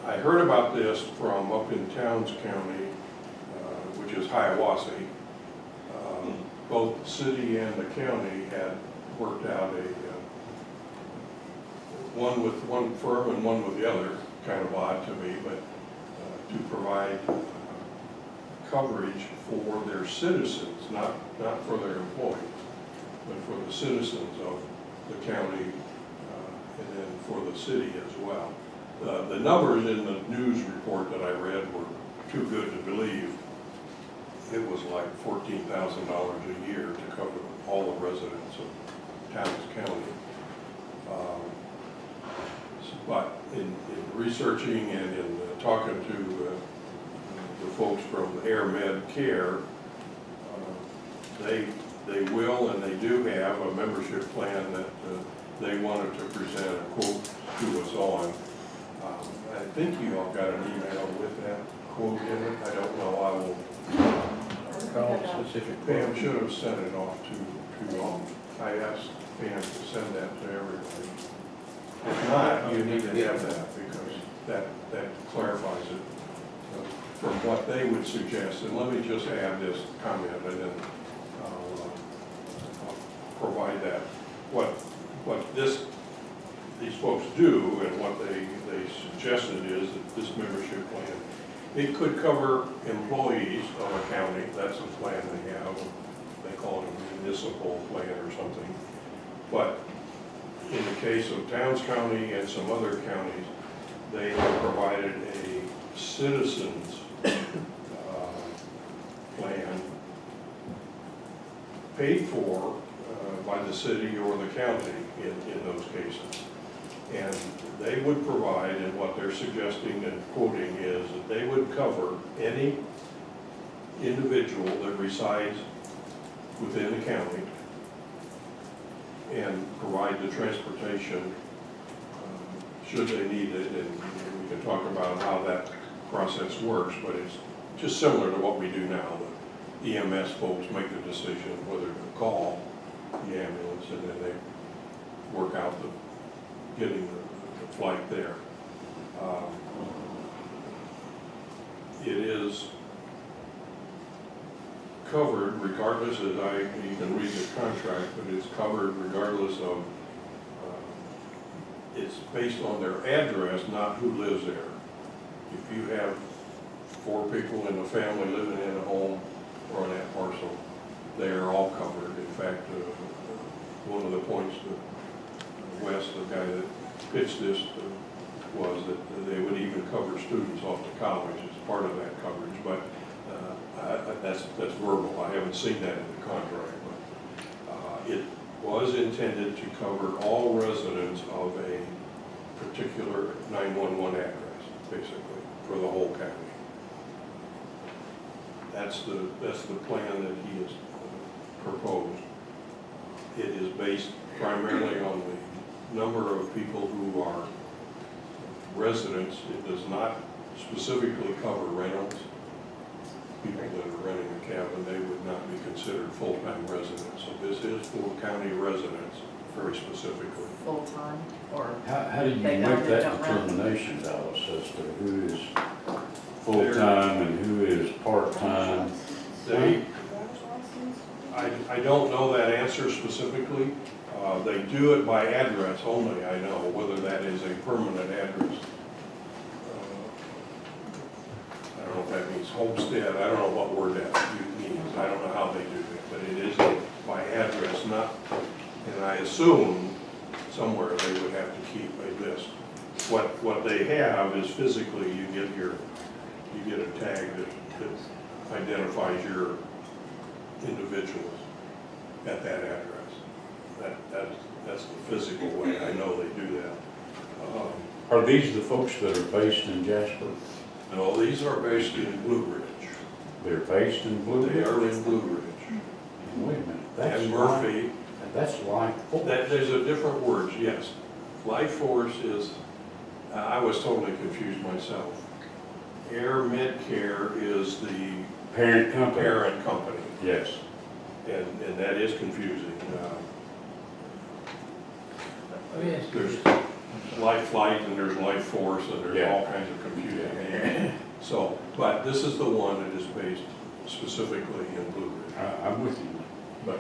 Speaker 7: I heard about this from up in Towns County, which is Hiawassee. Both the city and the county had worked out one with one firm and one with the other, kind of odd to me, but to provide coverage for their citizens, not for their employees, but for the citizens of the county and then for the city as well. The numbers in the news report that I read were too good to believe. It was like $14,000 a year to cover all the residents of Towns County. But in researching and in talking to the folks from Air Med Care, they they will and they do have a membership plan that they wanted to present a quote to us on. I think you all got an email with that quote in it. I don't know, I will,
Speaker 1: Call specific.
Speaker 7: Pam should have sent it off to all. I asked Pam to send that to everybody. If not, you need to have that because that clarifies it from what they would suggest. And let me just add this comment and then I'll provide that. What these folks do and what they suggested is that this membership plan, it could cover employees of a county. That's a plan they have. They call it a municipal plan or something. But in the case of Towns County and some other counties, they have provided a citizens plan paid for by the city or the county in those cases. And they would provide, and what they're suggesting and quoting is that they would cover any individual that resides within the county and provide the transportation should they need it. And we can talk about how that process works, but it's just similar to what we do now. The EMS folks make the decision whether to call the ambulance and then they work out getting the flight there. It is covered regardless, you can read the contract, but it's covered regardless of, it's based on their address, not who lives there. If you have 4 people in the family living in a home or on that parcel, they are all covered. In fact, one of the points that Wes, the guy that pitched this, was that they would even cover students off to college as part of that coverage. But that's verbal. I haven't seen that in the contract. But it was intended to cover all residents of a particular 911 address, basically, for the whole county. That's the plan that he has proposed. It is based primarily on the number of people who are residents. It does not specifically cover rentals. People that are renting a cabin, they would not be considered full-time residents. So this is for county residents, very specifically.
Speaker 6: Full-time or?
Speaker 2: How do you
Speaker 6: They
Speaker 2: make
Speaker 6: don't- they
Speaker 2: that
Speaker 6: don't rent.
Speaker 2: determination, Dallas, as to who is full-time and who is part-time?
Speaker 7: I don't know that answer specifically. They do it by address only, I know, whether that is a permanent address. I don't know if that means homestead, I don't know what word that means, I don't know how they do it, but it is by address, not, and I assume somewhere they would have to keep a list. What they have is physically you get a tag that identifies your individuals at that address. That's the physical way, I know they do that.
Speaker 2: Are these the folks that are based in Jasper?
Speaker 7: No, these are based in Blue Ridge.
Speaker 2: They're based in Blue Ridge?
Speaker 7: They are in Blue Ridge.
Speaker 2: Wait a minute. That's
Speaker 7: And Murphy.
Speaker 2: That's like Force.
Speaker 7: There's a different words, yes. Life Force is, I was totally confused myself. Air Medcare is the
Speaker 2: Parent company?
Speaker 7: parent company,
Speaker 2: Yes.
Speaker 7: and that is confusing.
Speaker 1: Let me ask you
Speaker 7: There's
Speaker 1: this.
Speaker 7: Life Flight and there's Life Force and there's
Speaker 2: Yeah.
Speaker 7: all kinds of confusing names. So, but this is the one that is based specifically in Blue Ridge.
Speaker 2: I'm with you.
Speaker 7: But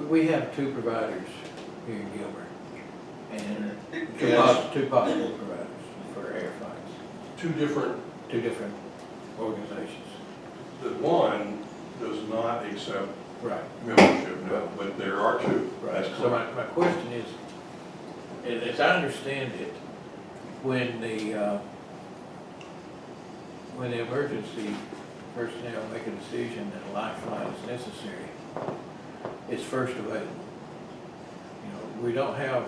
Speaker 1: We have 2 providers here in Gilmer, and
Speaker 7: Yes.
Speaker 1: two possible providers for air flights,
Speaker 7: two different,
Speaker 1: 2 different organizations.
Speaker 7: the one does not accept
Speaker 1: Right.
Speaker 7: membership now, but there are 2. That's
Speaker 1: So
Speaker 7: correct.
Speaker 1: my question is, as I understand it, when the emergency personnel make a decision that a life flight is necessary, it's first available. You know, we don't have,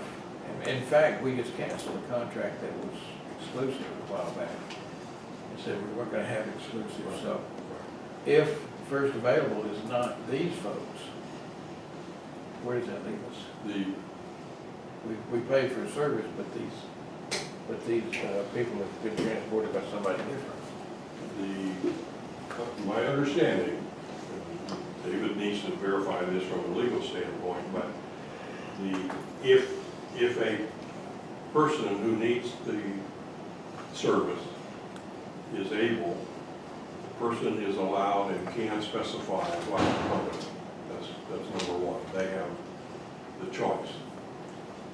Speaker 1: in fact, we just canceled a contract that was exclusive a while back and said we weren't gonna have exclusive. So if first available is not these folks, where does that leave us?
Speaker 7: The,
Speaker 1: We pay for service, but these people have been transported by somebody different.
Speaker 7: my understanding, and David needs to verify this from a legal standpoint, but if a person who needs the service is able, the person is allowed and can specify what company. That's number one. They have the choice,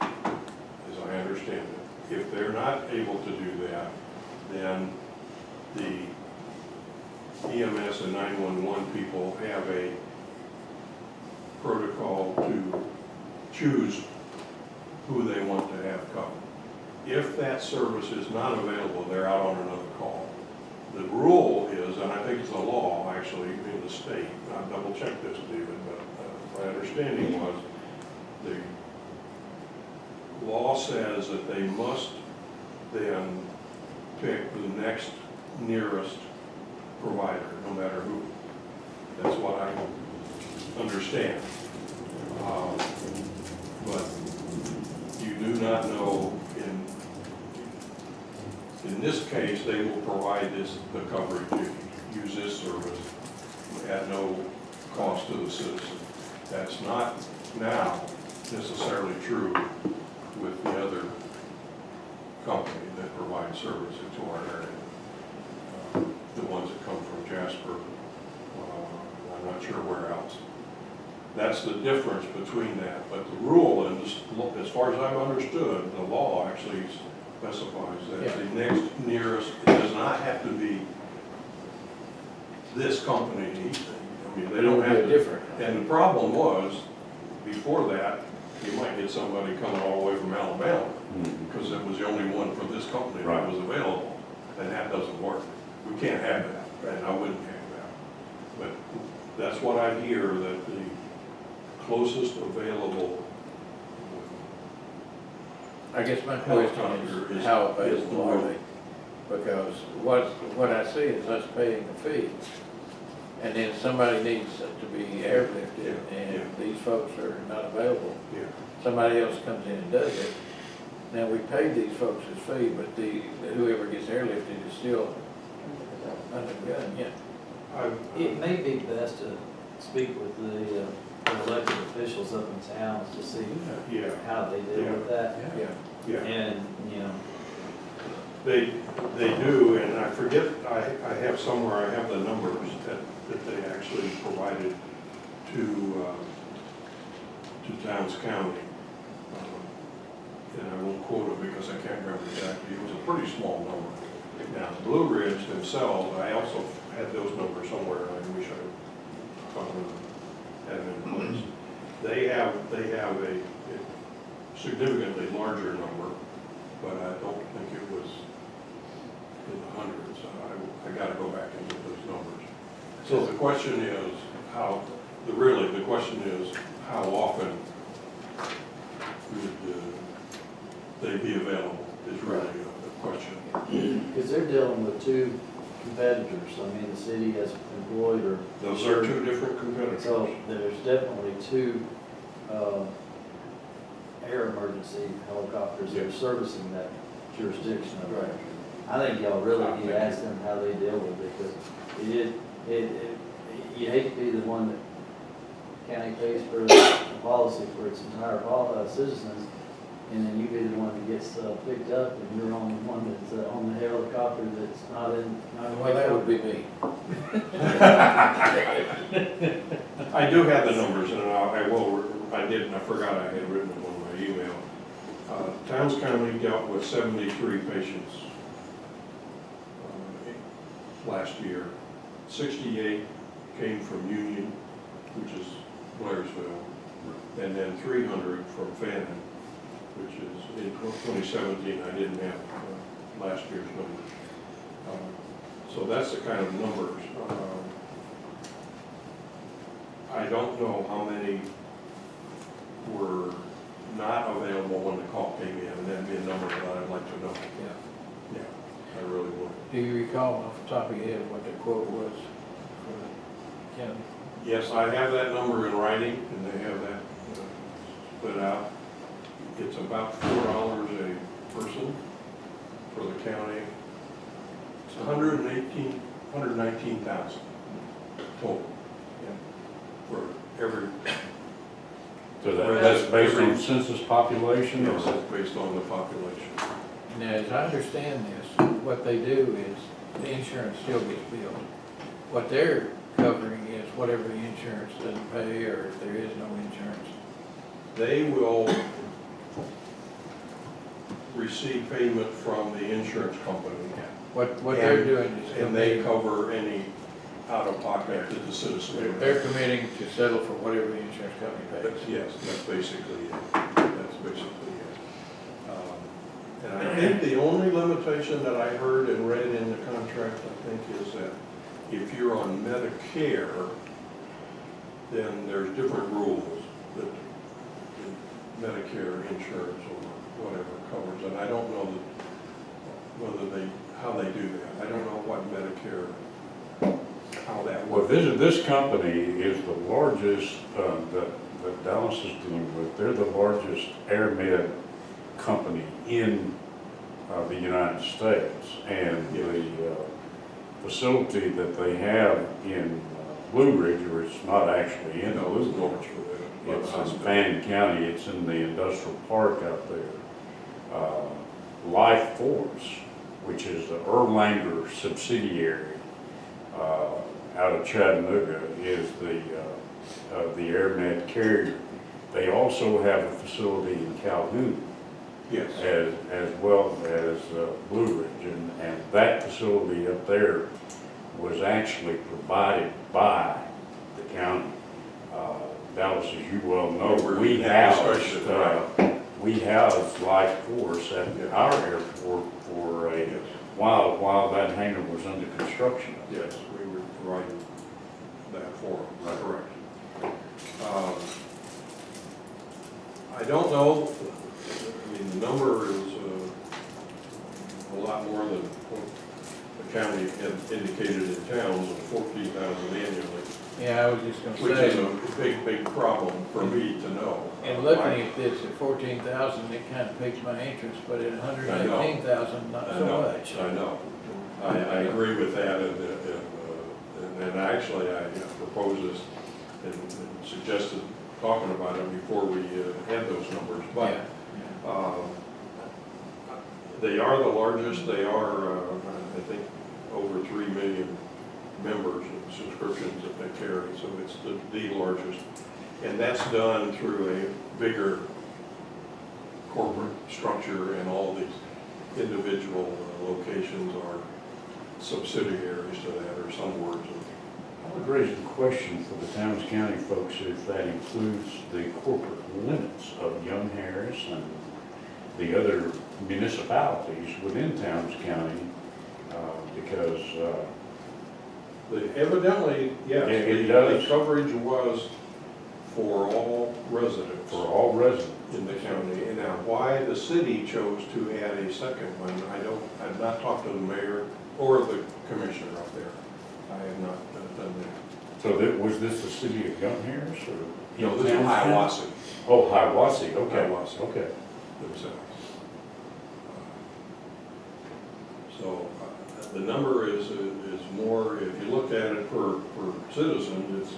Speaker 7: as I understand it. If they're not able to do that, then the EMS and 911 people have a protocol to choose who they want to have come. If that service is not available, they're out on another call. The rule is, and I think it's a law actually in the state, I double checked this, David, but my understanding was the law says that they must then pick the next nearest provider, no matter who. That's what I understand. But you do not know in this case, they will provide the coverage to use this service at no cost to the citizen. That's not now necessarily true with the other company that provides service into our area. The ones that come from Jasper, I'm not sure where else. That's the difference between that. But the rule, and as far as I've understood, the law actually specifies that the next nearest, it does not have to be this company. I mean, they don't have to.
Speaker 1: Different.
Speaker 7: And the problem was, before that, you might get somebody coming all the way from Alabama, because it was the only one from this company that was available, and that doesn't work. We can't have that, and I wouldn't have that. But that's what I hear, that the closest available
Speaker 1: I guess my question is, how available are they? Because what I see is us paying a fee, and then somebody needs to be airlifted, and these folks are not available.
Speaker 7: Yeah.
Speaker 1: Somebody else comes in and does it. Now, we pay these folks a fee, but whoever gets airlifted is still under the gun, yeah.
Speaker 9: It may be best to speak with the elected officials up in town to see how they deal with that.
Speaker 7: Yeah.
Speaker 9: And, you know,
Speaker 7: They do, and I forget, I have somewhere, I have the numbers that they actually provided to Towns County. And I won't quote it because I can't remember exactly. It was a pretty small number. Now, Blue Ridge themselves, I also had those numbers somewhere, and I wish I had them in place. They have a significantly larger number, but I don't think it was in the hundreds. I gotta go back and get those numbers. So the question is, the question is, how often would they be available is really the question.
Speaker 9: because they're dealing with two competitors. I mean, the city has employed or.
Speaker 7: Those are two different competitors.
Speaker 9: So there's definitely two air emergency helicopters that are servicing that jurisdiction.
Speaker 1: Right.
Speaker 9: I think y'all really need to ask them how they deal with it, because you hate to be the one that county pays for the policy for its entire citizens, and then you be the one that gets picked up, and you're on the one that's on the helicopter that's not in.
Speaker 1: Well, that would be me.
Speaker 7: I do have the numbers, and I forgot I had written them on my email. Towns County dealt with 73 patients last year. 68 came from Union, which is Blairsville, and then 300 from Fannin, which is in 2017. I didn't have last year's numbers. So that's the kind of numbers. I don't know how many were not available when the call came in, and that'd be a number that I'd like to know. Yeah, I really would.
Speaker 1: Do you recall off the top of your head what the quote was for the county?
Speaker 7: Yes, I have that number in writing, and they have that put out. It's about $4 a person for the county. It's 119,000 total. For every,
Speaker 2: So that's based on census population or?
Speaker 7: yes, that's based on the population.
Speaker 1: Now, as I understand this, what they do is the insurance still gets billed. What they're covering is whatever the insurance doesn't pay or if there is no insurance.
Speaker 7: They will receive payment from the insurance company.
Speaker 1: What they're doing is.
Speaker 7: And they cover any out-of-pocket that the citizen.
Speaker 1: They're committing to settle for whatever the insurance company pays.
Speaker 7: Yes, that's basically it. That's basically it. And I think the only limitation that I heard and read in the contract, I think, is that if you're on Medicare, then there's different rules that Medicare insurance or whatever covers. And I don't know how they do that. I don't know what Medicare, how that
Speaker 2: Well,
Speaker 7: works.
Speaker 2: this company is the largest, that Dallas is dealing with. They're the largest air med company in the United States. And the facility that they have in Blue Ridge, or it's not actually in Blue Ridge, it's in Fannin County, it's in the industrial park out there. Life Force, which is the Erlanger subsidiary out of Chattanooga, is the AirMed carrier. They also have a facility in Calhoun,
Speaker 7: Yes.
Speaker 2: as well as Blue Ridge, and that facility up there was actually provided by the county. Dallas, as you well know, we housed Life Force at our airport for a while that hangar was under construction.
Speaker 7: Yes, we were providing that for them, correct. I don't know, I mean, the number is a lot more than what the county had indicated in towns of 14,000 annually,
Speaker 1: Yeah, I was just gonna
Speaker 7: which is
Speaker 1: say,
Speaker 7: a big problem for me to know.
Speaker 1: and looking at this at 14,000, it kind of piques my interest, but at 118,000, not
Speaker 7: I
Speaker 1: so
Speaker 7: know,
Speaker 1: much.
Speaker 7: I know. I agree with that, and actually I proposed this and suggested talking about it before we had those numbers, but
Speaker 1: Yeah.
Speaker 7: they are the largest. They are, I think, over 3 million members and subscriptions that they carry, so it's the largest. And that's done through a bigger corporate structure, and all these individual locations are subsidiaries to that, or some words.
Speaker 2: I would raise the question for the Towns County folks if that includes the corporate limits of Young Harris and the other municipalities within Towns County, because
Speaker 7: Evidently, yes,
Speaker 2: It
Speaker 7: the
Speaker 2: does.
Speaker 7: coverage was for all residents
Speaker 2: for all residents.
Speaker 7: in the county. And now, why the city chose to add a second one, I've not talked to the mayor or the commissioner up there. I have not done that.
Speaker 2: So was this the city of Young Harris or?
Speaker 7: No, this is Hiawassee
Speaker 2: Oh, Hiawassee, okay.
Speaker 7: Hiawassee.
Speaker 2: Okay.
Speaker 7: themselves. So the number is more, if you look at it per citizen, it's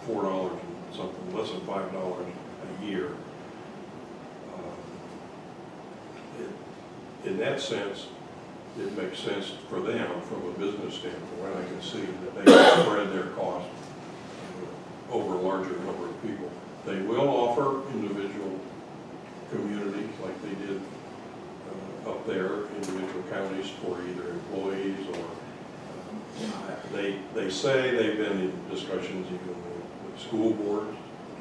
Speaker 7: $4 and something, less than $5 a year. In that sense, it makes sense for them from a business standpoint. I can see that they can spread their cost over a larger number of people. They will offer individual communities like they did up there, individual counties for either employees or they say they've been in discussions even with school boards,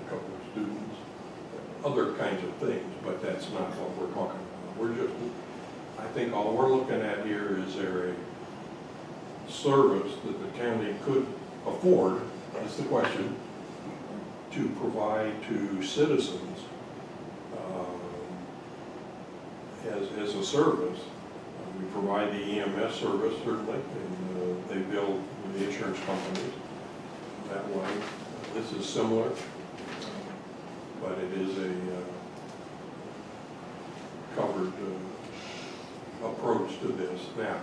Speaker 7: a couple of students, other kinds of things, but that's not what we're talking about. I think all we're looking at here is there a service that the county could afford, that's the question, to provide to citizens as a service. We provide the EMS service certainly, and they bill the insurance companies that way. This is similar, but it is a covered approach to this. Now,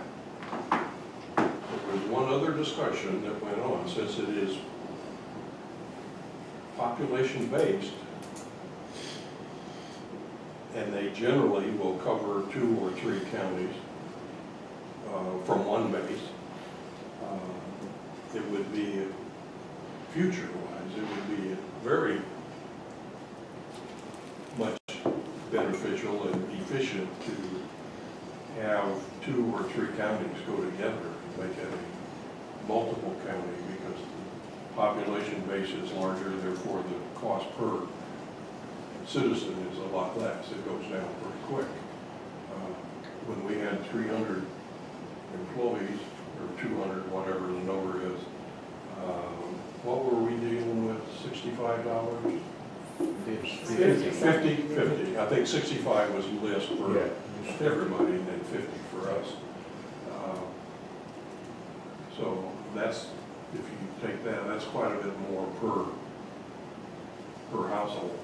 Speaker 7: there was one other discussion that went on, since it is population-based, and they generally will cover 2 or 3 counties from one base. It would be, future-wise, it would be very much beneficial and efficient to have 2 or 3 counties go together and make it a multiple county, because the population base is larger, therefore the cost per citizen is a lot less. It goes down pretty quick. When we had 300 employees, or 200, whatever the number is, what were we dealing with, $65? 50. I think 65 was list for everybody, and then 50 for us. So that's, if you take that, that's quite a bit more per household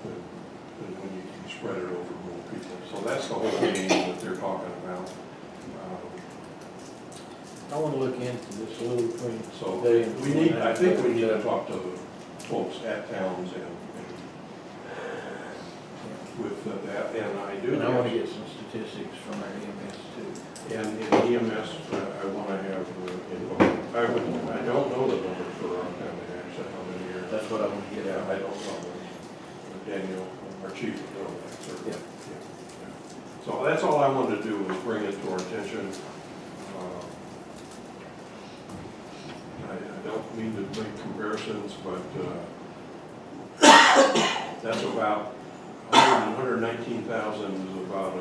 Speaker 7: than when you can spread it over more people. So that's the whole game that they're talking about.
Speaker 1: I want to look into this a little between
Speaker 7: So
Speaker 1: today and
Speaker 7: we need, I think we need to talk to the folks at Towns and with that, and I do.
Speaker 1: And I want to get some statistics from our EMS too.
Speaker 7: And in EMS, I want to have involved. I don't know the number for our county, actually, how many years.
Speaker 1: That's what I want to get
Speaker 7: Yeah,
Speaker 1: out.
Speaker 7: I don't know. Daniel, our chief, would know that, sir.
Speaker 1: Yeah.
Speaker 7: So that's all I wanted to do, was bring it to our attention. I don't mean to make comparisons, but that's about 119,000 is about,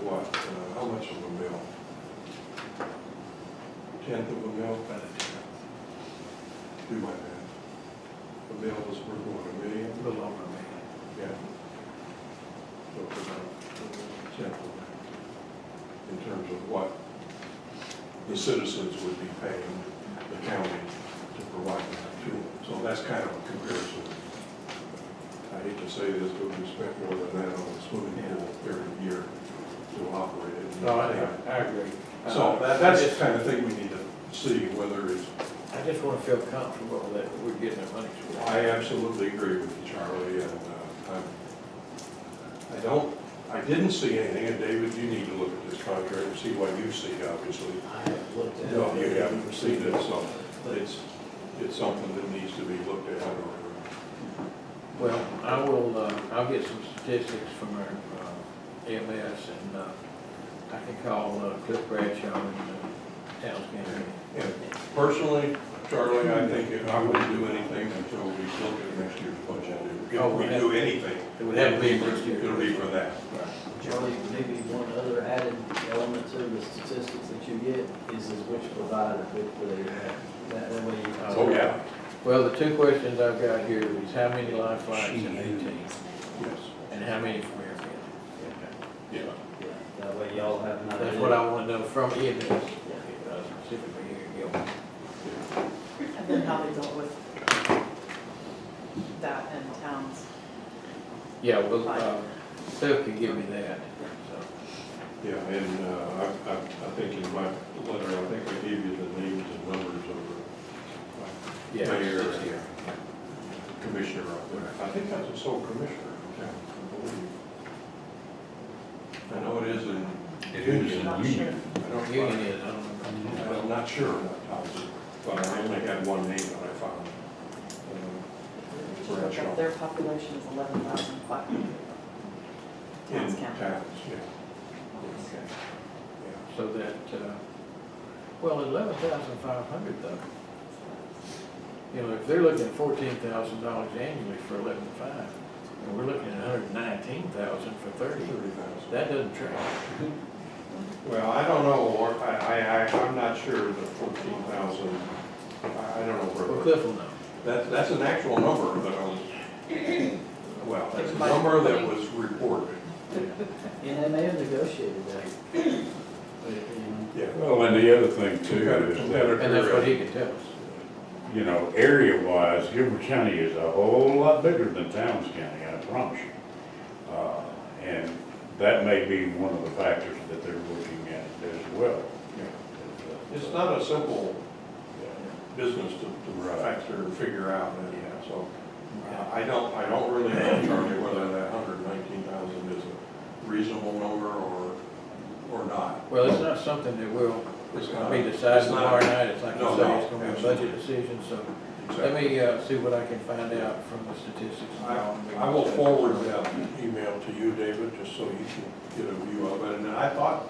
Speaker 7: what, how much of a mill? 1/10 of a mill? Do my math. A mill is worth what, $1 million?
Speaker 1: A little over a million.
Speaker 7: Yeah. So it's about 1/10 of that, in terms of what the citizens would be paying the county to provide that to them. So that's kind of a comparison. I hate to say this, but we spent more than that on a swimming pool every year to operate it.
Speaker 1: No, I agree.
Speaker 7: So that's the kind of thing we need to see, whether it's.
Speaker 1: I just want to feel comfortable that we're getting our money's worth.
Speaker 7: I absolutely agree with you, Charlie, and I didn't see anything, and David, you need to look at this contract and see what you see, obviously.
Speaker 9: I haven't looked at it.
Speaker 7: No, you haven't seen it, so it's something that needs to be looked at.
Speaker 1: Well, I'll get some statistics from our EMS, and I can call Cliff Bradshaw and Towns County.
Speaker 7: And personally, Charlie, I think I wouldn't do anything until we look at next year's budget. If we do anything,
Speaker 1: It would have to be next year.
Speaker 7: it'll be for that.
Speaker 9: Charlie, maybe one other added element to the statistics that you get is which provider, which they have. That way you.
Speaker 7: Oh, yeah.
Speaker 1: Well, the 2 questions I've got here is how many live flights in 18,
Speaker 7: Yes.
Speaker 1: and how many from Airfield?
Speaker 7: Yeah.
Speaker 9: Yeah, that way y'all have an idea.
Speaker 1: That's what I want to know from EMS, specifically here in Gilmer.
Speaker 6: And then how they dealt with that in towns.
Speaker 1: Yeah, well, Steph could give me that, so.
Speaker 7: Yeah, and I think in my letter, I think I gave you the names and numbers of the
Speaker 1: Yeah,
Speaker 7: mayor
Speaker 1: it's
Speaker 7: and
Speaker 1: here.
Speaker 7: commissioner out there. I think that's a sole commissioner, I believe. I know it is in.
Speaker 2: It is in
Speaker 6: Not
Speaker 2: Union.
Speaker 6: sure.
Speaker 7: I don't,
Speaker 1: Union is, I don't know.
Speaker 7: I'm not sure what house, but I only had one name that I found. Bradshaw.
Speaker 6: Their population is 11,500.
Speaker 7: In
Speaker 6: Towns County.
Speaker 7: towns, yeah.
Speaker 1: Okay. So that, well, 11,500 though. You know, if they're looking at $14,000 annually for 11,500, and we're looking at 119,000 for 30,
Speaker 7: 30,000.
Speaker 1: that doesn't track.
Speaker 7: Well, I don't know, I'm not sure the 14,000, I don't know
Speaker 1: Well,
Speaker 7: where.
Speaker 1: Cliff will know.
Speaker 7: That's an actual number that I was, well, that's a number that was reported.
Speaker 9: And they may have negotiated that. But, you know,
Speaker 7: Yeah.
Speaker 2: Well, and the other thing too
Speaker 7: Got a
Speaker 2: is that
Speaker 7: competitor.
Speaker 1: And that's what he can tell us.
Speaker 2: you know, area-wise, Gilmer County is a whole lot bigger than Towns County, I promise you. And that may be one of the factors that they're looking at as well.
Speaker 7: It's not a simple business to
Speaker 2: Right.
Speaker 7: factor and figure out, and so, I don't really know, Charlie, whether that 119,000 is a reasonable number or not.
Speaker 1: Well, it's not something that will
Speaker 7: It's
Speaker 1: be
Speaker 7: not-
Speaker 1: decided
Speaker 7: it's not-
Speaker 1: tomorrow night. It's like you
Speaker 7: No,
Speaker 1: say,
Speaker 7: no,
Speaker 1: it's gonna be a
Speaker 7: absolutely.
Speaker 1: budget decision, so let
Speaker 7: Exactly.
Speaker 1: me, see what I can find out from the statistics. and all, and we
Speaker 7: I
Speaker 1: can
Speaker 7: will
Speaker 1: discuss it.
Speaker 7: forward that email to you, David, just so you can get a view of it, and I thought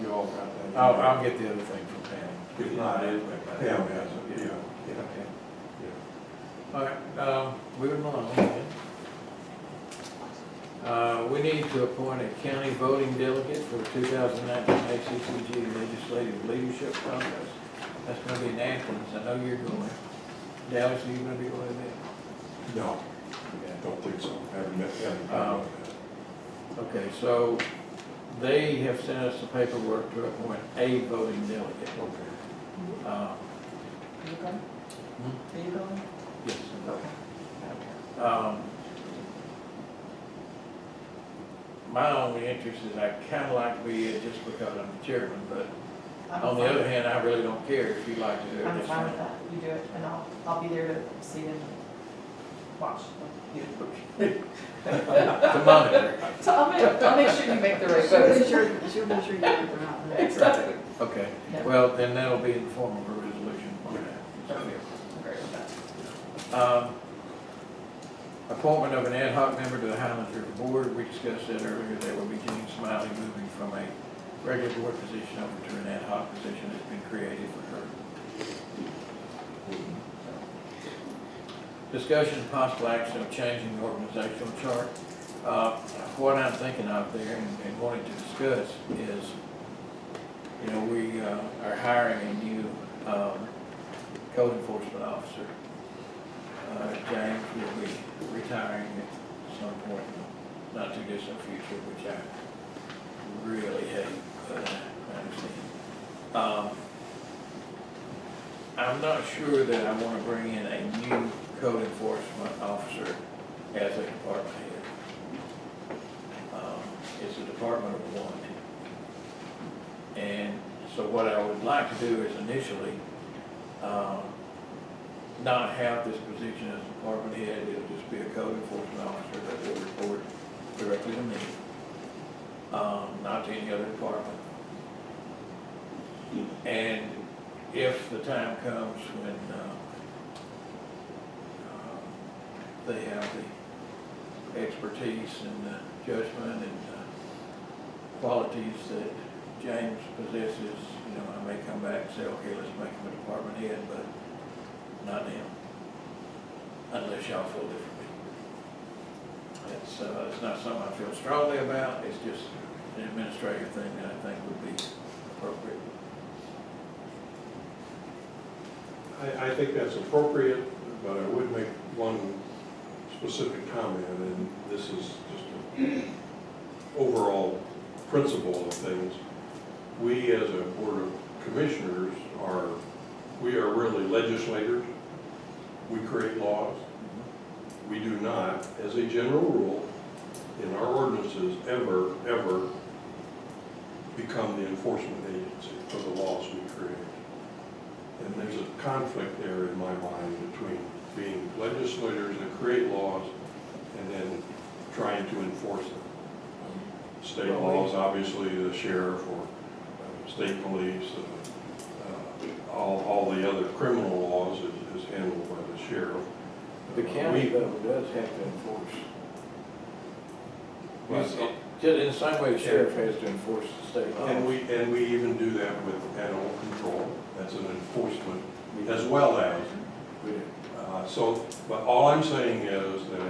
Speaker 7: you all got that.
Speaker 1: I'll get the other thing from Pam.
Speaker 7: If not, Pam has it, yeah.
Speaker 1: Okay. All right, moving along then. We need to appoint a county voting delegate for the 2019 ACCG Legislative Leadership Contest. That's gonna be in Athens. I know you're going. Dallas, are you gonna be going there?
Speaker 7: No,
Speaker 1: Okay.
Speaker 7: don't think so. Haven't met him.
Speaker 1: Okay, so they have sent us the paperwork to appoint a voting delegate.
Speaker 7: Okay.
Speaker 6: Are you going?
Speaker 1: Hmm?
Speaker 6: Are you going?
Speaker 1: Yes.
Speaker 6: Okay.
Speaker 1: My only interest is I kinda like to be it just because I'm the chairman, but
Speaker 6: I'm
Speaker 1: on the
Speaker 6: fine.
Speaker 1: other hand, I really don't care if you like to do it.
Speaker 6: I'm
Speaker 1: It's
Speaker 6: fine with that, you do it, and I'll be there to see and watch. You.
Speaker 1: To monitor.
Speaker 6: So I'll make sure you make the right
Speaker 10: She'll be
Speaker 6: votes.
Speaker 10: sure, she'll be sure you get them out.
Speaker 6: Exactly.
Speaker 1: Okay,
Speaker 6: Yeah.
Speaker 1: well, then that'll be in the form of a resolution.
Speaker 6: I'm great with that.
Speaker 1: Appointment of an ad hoc member to the Highlands River Board, we discussed that earlier. There will be Gene Smiley moving from a regular board position over to an ad hoc position that's been created for her. Discussion and possible action of changing the organizational chart. What I'm thinking of there and wanting to discuss is, you know, we are hiring a new code enforcement officer. James will be retiring at some point in the not too distant future, which I really hate, but I understand. I'm not sure that I want to bring in a new code enforcement officer as a department head. It's a department of one. And so what I would like to do is initially, not have this position as department head. It'll just be a code enforcement officer that will report directly to me, not to any other department. And if the time comes when they have the expertise and the judgment and qualities that James possesses, you know, I may come back and say, okay, let's make him a department head, but not him, unless y'all feel differently. It's not something I feel strongly about. It's just an administrative thing that I think would be appropriate.
Speaker 7: I think that's appropriate, but I would make one specific comment, and this is just an overall principle of things. We as a Board of Commissioners we are really legislators. We create laws. We do not, as a general rule, in our ordinances, ever become the enforcement agency for the laws we create. And there's a conflict there in my mind between being legislators that create laws and then trying to enforce them. State laws, obviously, the sheriff or state police, all the other criminal laws is handled by the sheriff.
Speaker 1: The county, though, does have to enforce. Just in the same way the sheriff has to enforce the state laws.
Speaker 7: And we even do that with animal control. That's an enforcement as well as.
Speaker 1: We do.
Speaker 7: But all I'm saying is that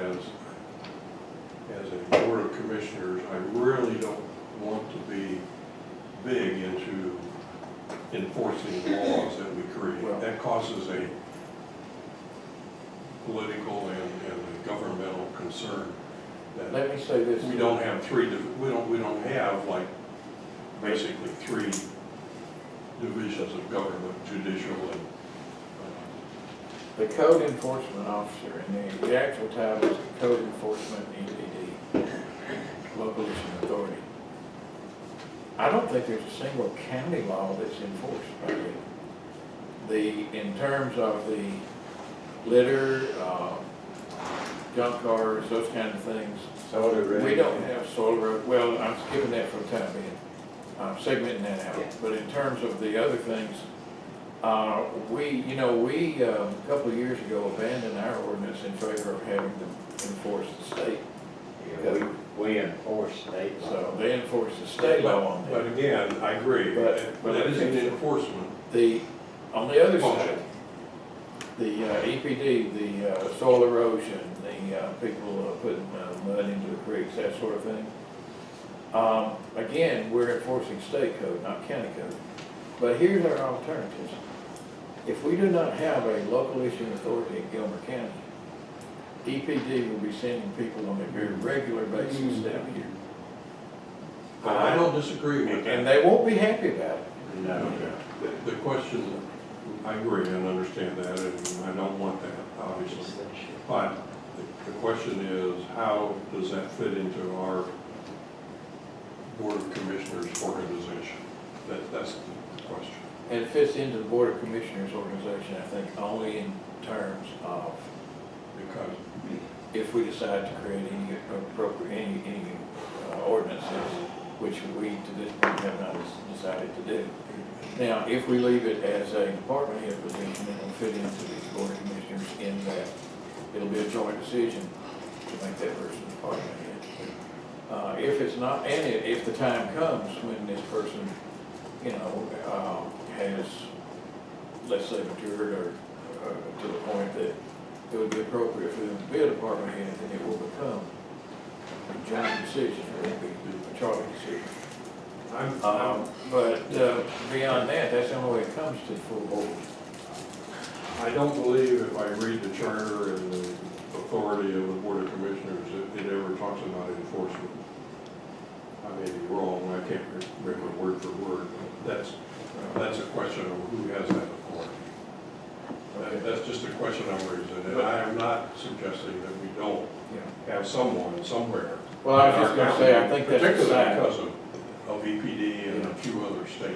Speaker 7: as a Board of Commissioners, I really don't want to be big into enforcing laws that we create.
Speaker 1: Well,
Speaker 7: that causes a political and a governmental concern. That
Speaker 1: Let me say this.
Speaker 7: we don't have we don't have like basically three divisions of government, judicial and
Speaker 1: the code enforcement officer, and the actual title is code enforcement EPD, local issuing authority. I don't think there's a single county law that's enforced by it. In terms of the litter, junk cars, those kind of things, we don't have soil erosion. Well, I'm skipping that for the time being. I'm segmenting that out. But in terms of the other things, we a couple of years ago abandoned our ordinance in favor of having them enforce the state.
Speaker 9: We enforce state law.
Speaker 1: So they enforce the state law on
Speaker 7: But
Speaker 1: them.
Speaker 7: again, I agree,
Speaker 1: But-
Speaker 7: but it isn't enforcement.
Speaker 1: On the other
Speaker 7: Function.
Speaker 1: side, the EPD, the soil erosion, the people putting mud into the creeks, that sort of thing. Again, we're enforcing state code, not county code. But here's our alternatives. If we do not have a local issuing authority in Gilmer County, EPD will be sending people on a very regular basis down here.
Speaker 7: I don't disagree with
Speaker 1: And
Speaker 7: that.
Speaker 1: they won't be happy about it.
Speaker 9: No.
Speaker 7: The question, I agree and understand that, and I don't want that, obviously. But the question is, how does that fit into our Board of Commissioners organization? That's the question.
Speaker 1: And it fits into the Board of Commissioners organization, I think, only in terms of
Speaker 7: Because
Speaker 1: if we decide to create any appropriate, any ordinances, which we to this point have not decided to do. Now, if we leave it as a department head position, it will fit into the Board of Commissioners in that it'll be a joint decision to make that person department head. If it's not, and if the time comes when this person, has, let's say, matured or to the point that it would be appropriate for them to be a department head, then it will become a joint decision, it will be a charter decision. But beyond that, that's the only way it comes to the full board.
Speaker 7: I don't believe if I read the charter and the authority of the Board of Commissioners, it ever talks about enforcement. I may be wrong, I can't remember word for word. That's a question of who has that authority. That's just a question I'm raising, and I am not suggesting that we don't have someone somewhere.
Speaker 1: Well, I was just gonna say, I think that's a
Speaker 7: Particularly
Speaker 1: side.
Speaker 7: because of EPD and a few other state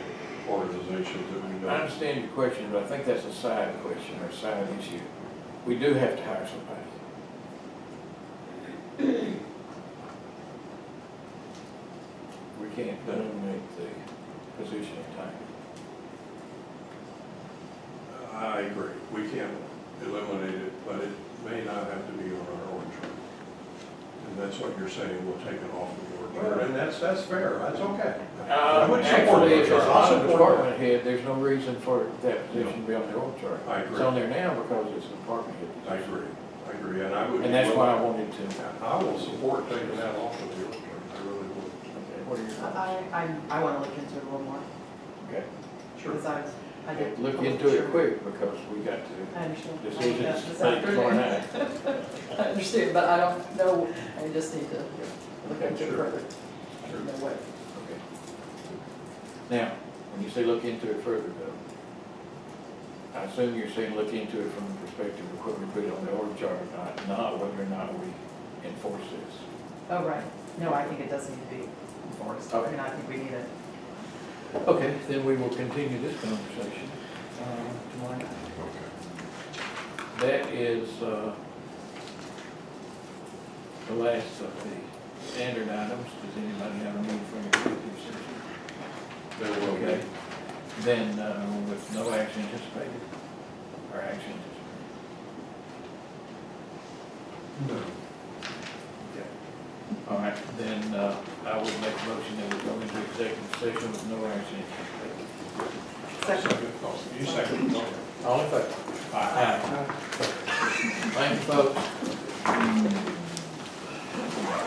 Speaker 7: organizations that we
Speaker 1: I
Speaker 7: don't.
Speaker 1: understand your question, but I think that's a side question or a side issue. We do have to hire somebody. We can't eliminate the position in time.
Speaker 7: I agree, we can't eliminate it, but it may not have to be on our org chart. And that's what you're saying, we'll take it off the org chart, and that's fair, that's okay. I would support
Speaker 1: Actually,
Speaker 7: the
Speaker 1: if it's
Speaker 7: chart. I'll
Speaker 1: not a
Speaker 7: support
Speaker 1: department head, there's no reason for that position to be on the org chart.
Speaker 7: I agree.
Speaker 1: It's on there now because it's a department
Speaker 7: I
Speaker 1: head.
Speaker 7: agree, and I would.
Speaker 1: And that's why I wanted to.
Speaker 7: I will support taking that off of the org chart, I really would.
Speaker 1: Okay, what are your?
Speaker 6: I want to look into it a little more,
Speaker 1: Okay.
Speaker 6: because I did.
Speaker 1: Look into it quick because we got to
Speaker 6: I understand.
Speaker 1: decisions
Speaker 6: This
Speaker 1: made tomorrow
Speaker 6: afternoon.
Speaker 1: night.
Speaker 6: I understand, but I don't know, I just need to look into it
Speaker 7: Sure.
Speaker 6: further. I don't know what.
Speaker 1: Okay. Now, when you say look into it further though, I assume you're saying look into it from the perspective of whether we put it on the org chart or not whether or not we enforce this.
Speaker 6: Oh, right. No, I think it does need to be enforced. I
Speaker 1: Okay.
Speaker 6: mean, I think we need it.
Speaker 1: Okay, then we will continue this conversation tomorrow night. That is the last of the standard items. Does anybody have a need for an executive session?
Speaker 7: There will be.
Speaker 1: Okay. Then with no action anticipated, or action anticipated?
Speaker 7: No.
Speaker 1: Okay. All right, then I would make a motion that we go into executive session with no action anticipated.
Speaker 6: Second.
Speaker 7: You second.
Speaker 1: All in favor? Aye. Thank you, folks.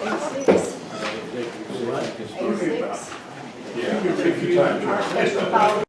Speaker 10: 86.
Speaker 1: Executive session is
Speaker 10: 86.
Speaker 7: Yeah, take your time, George.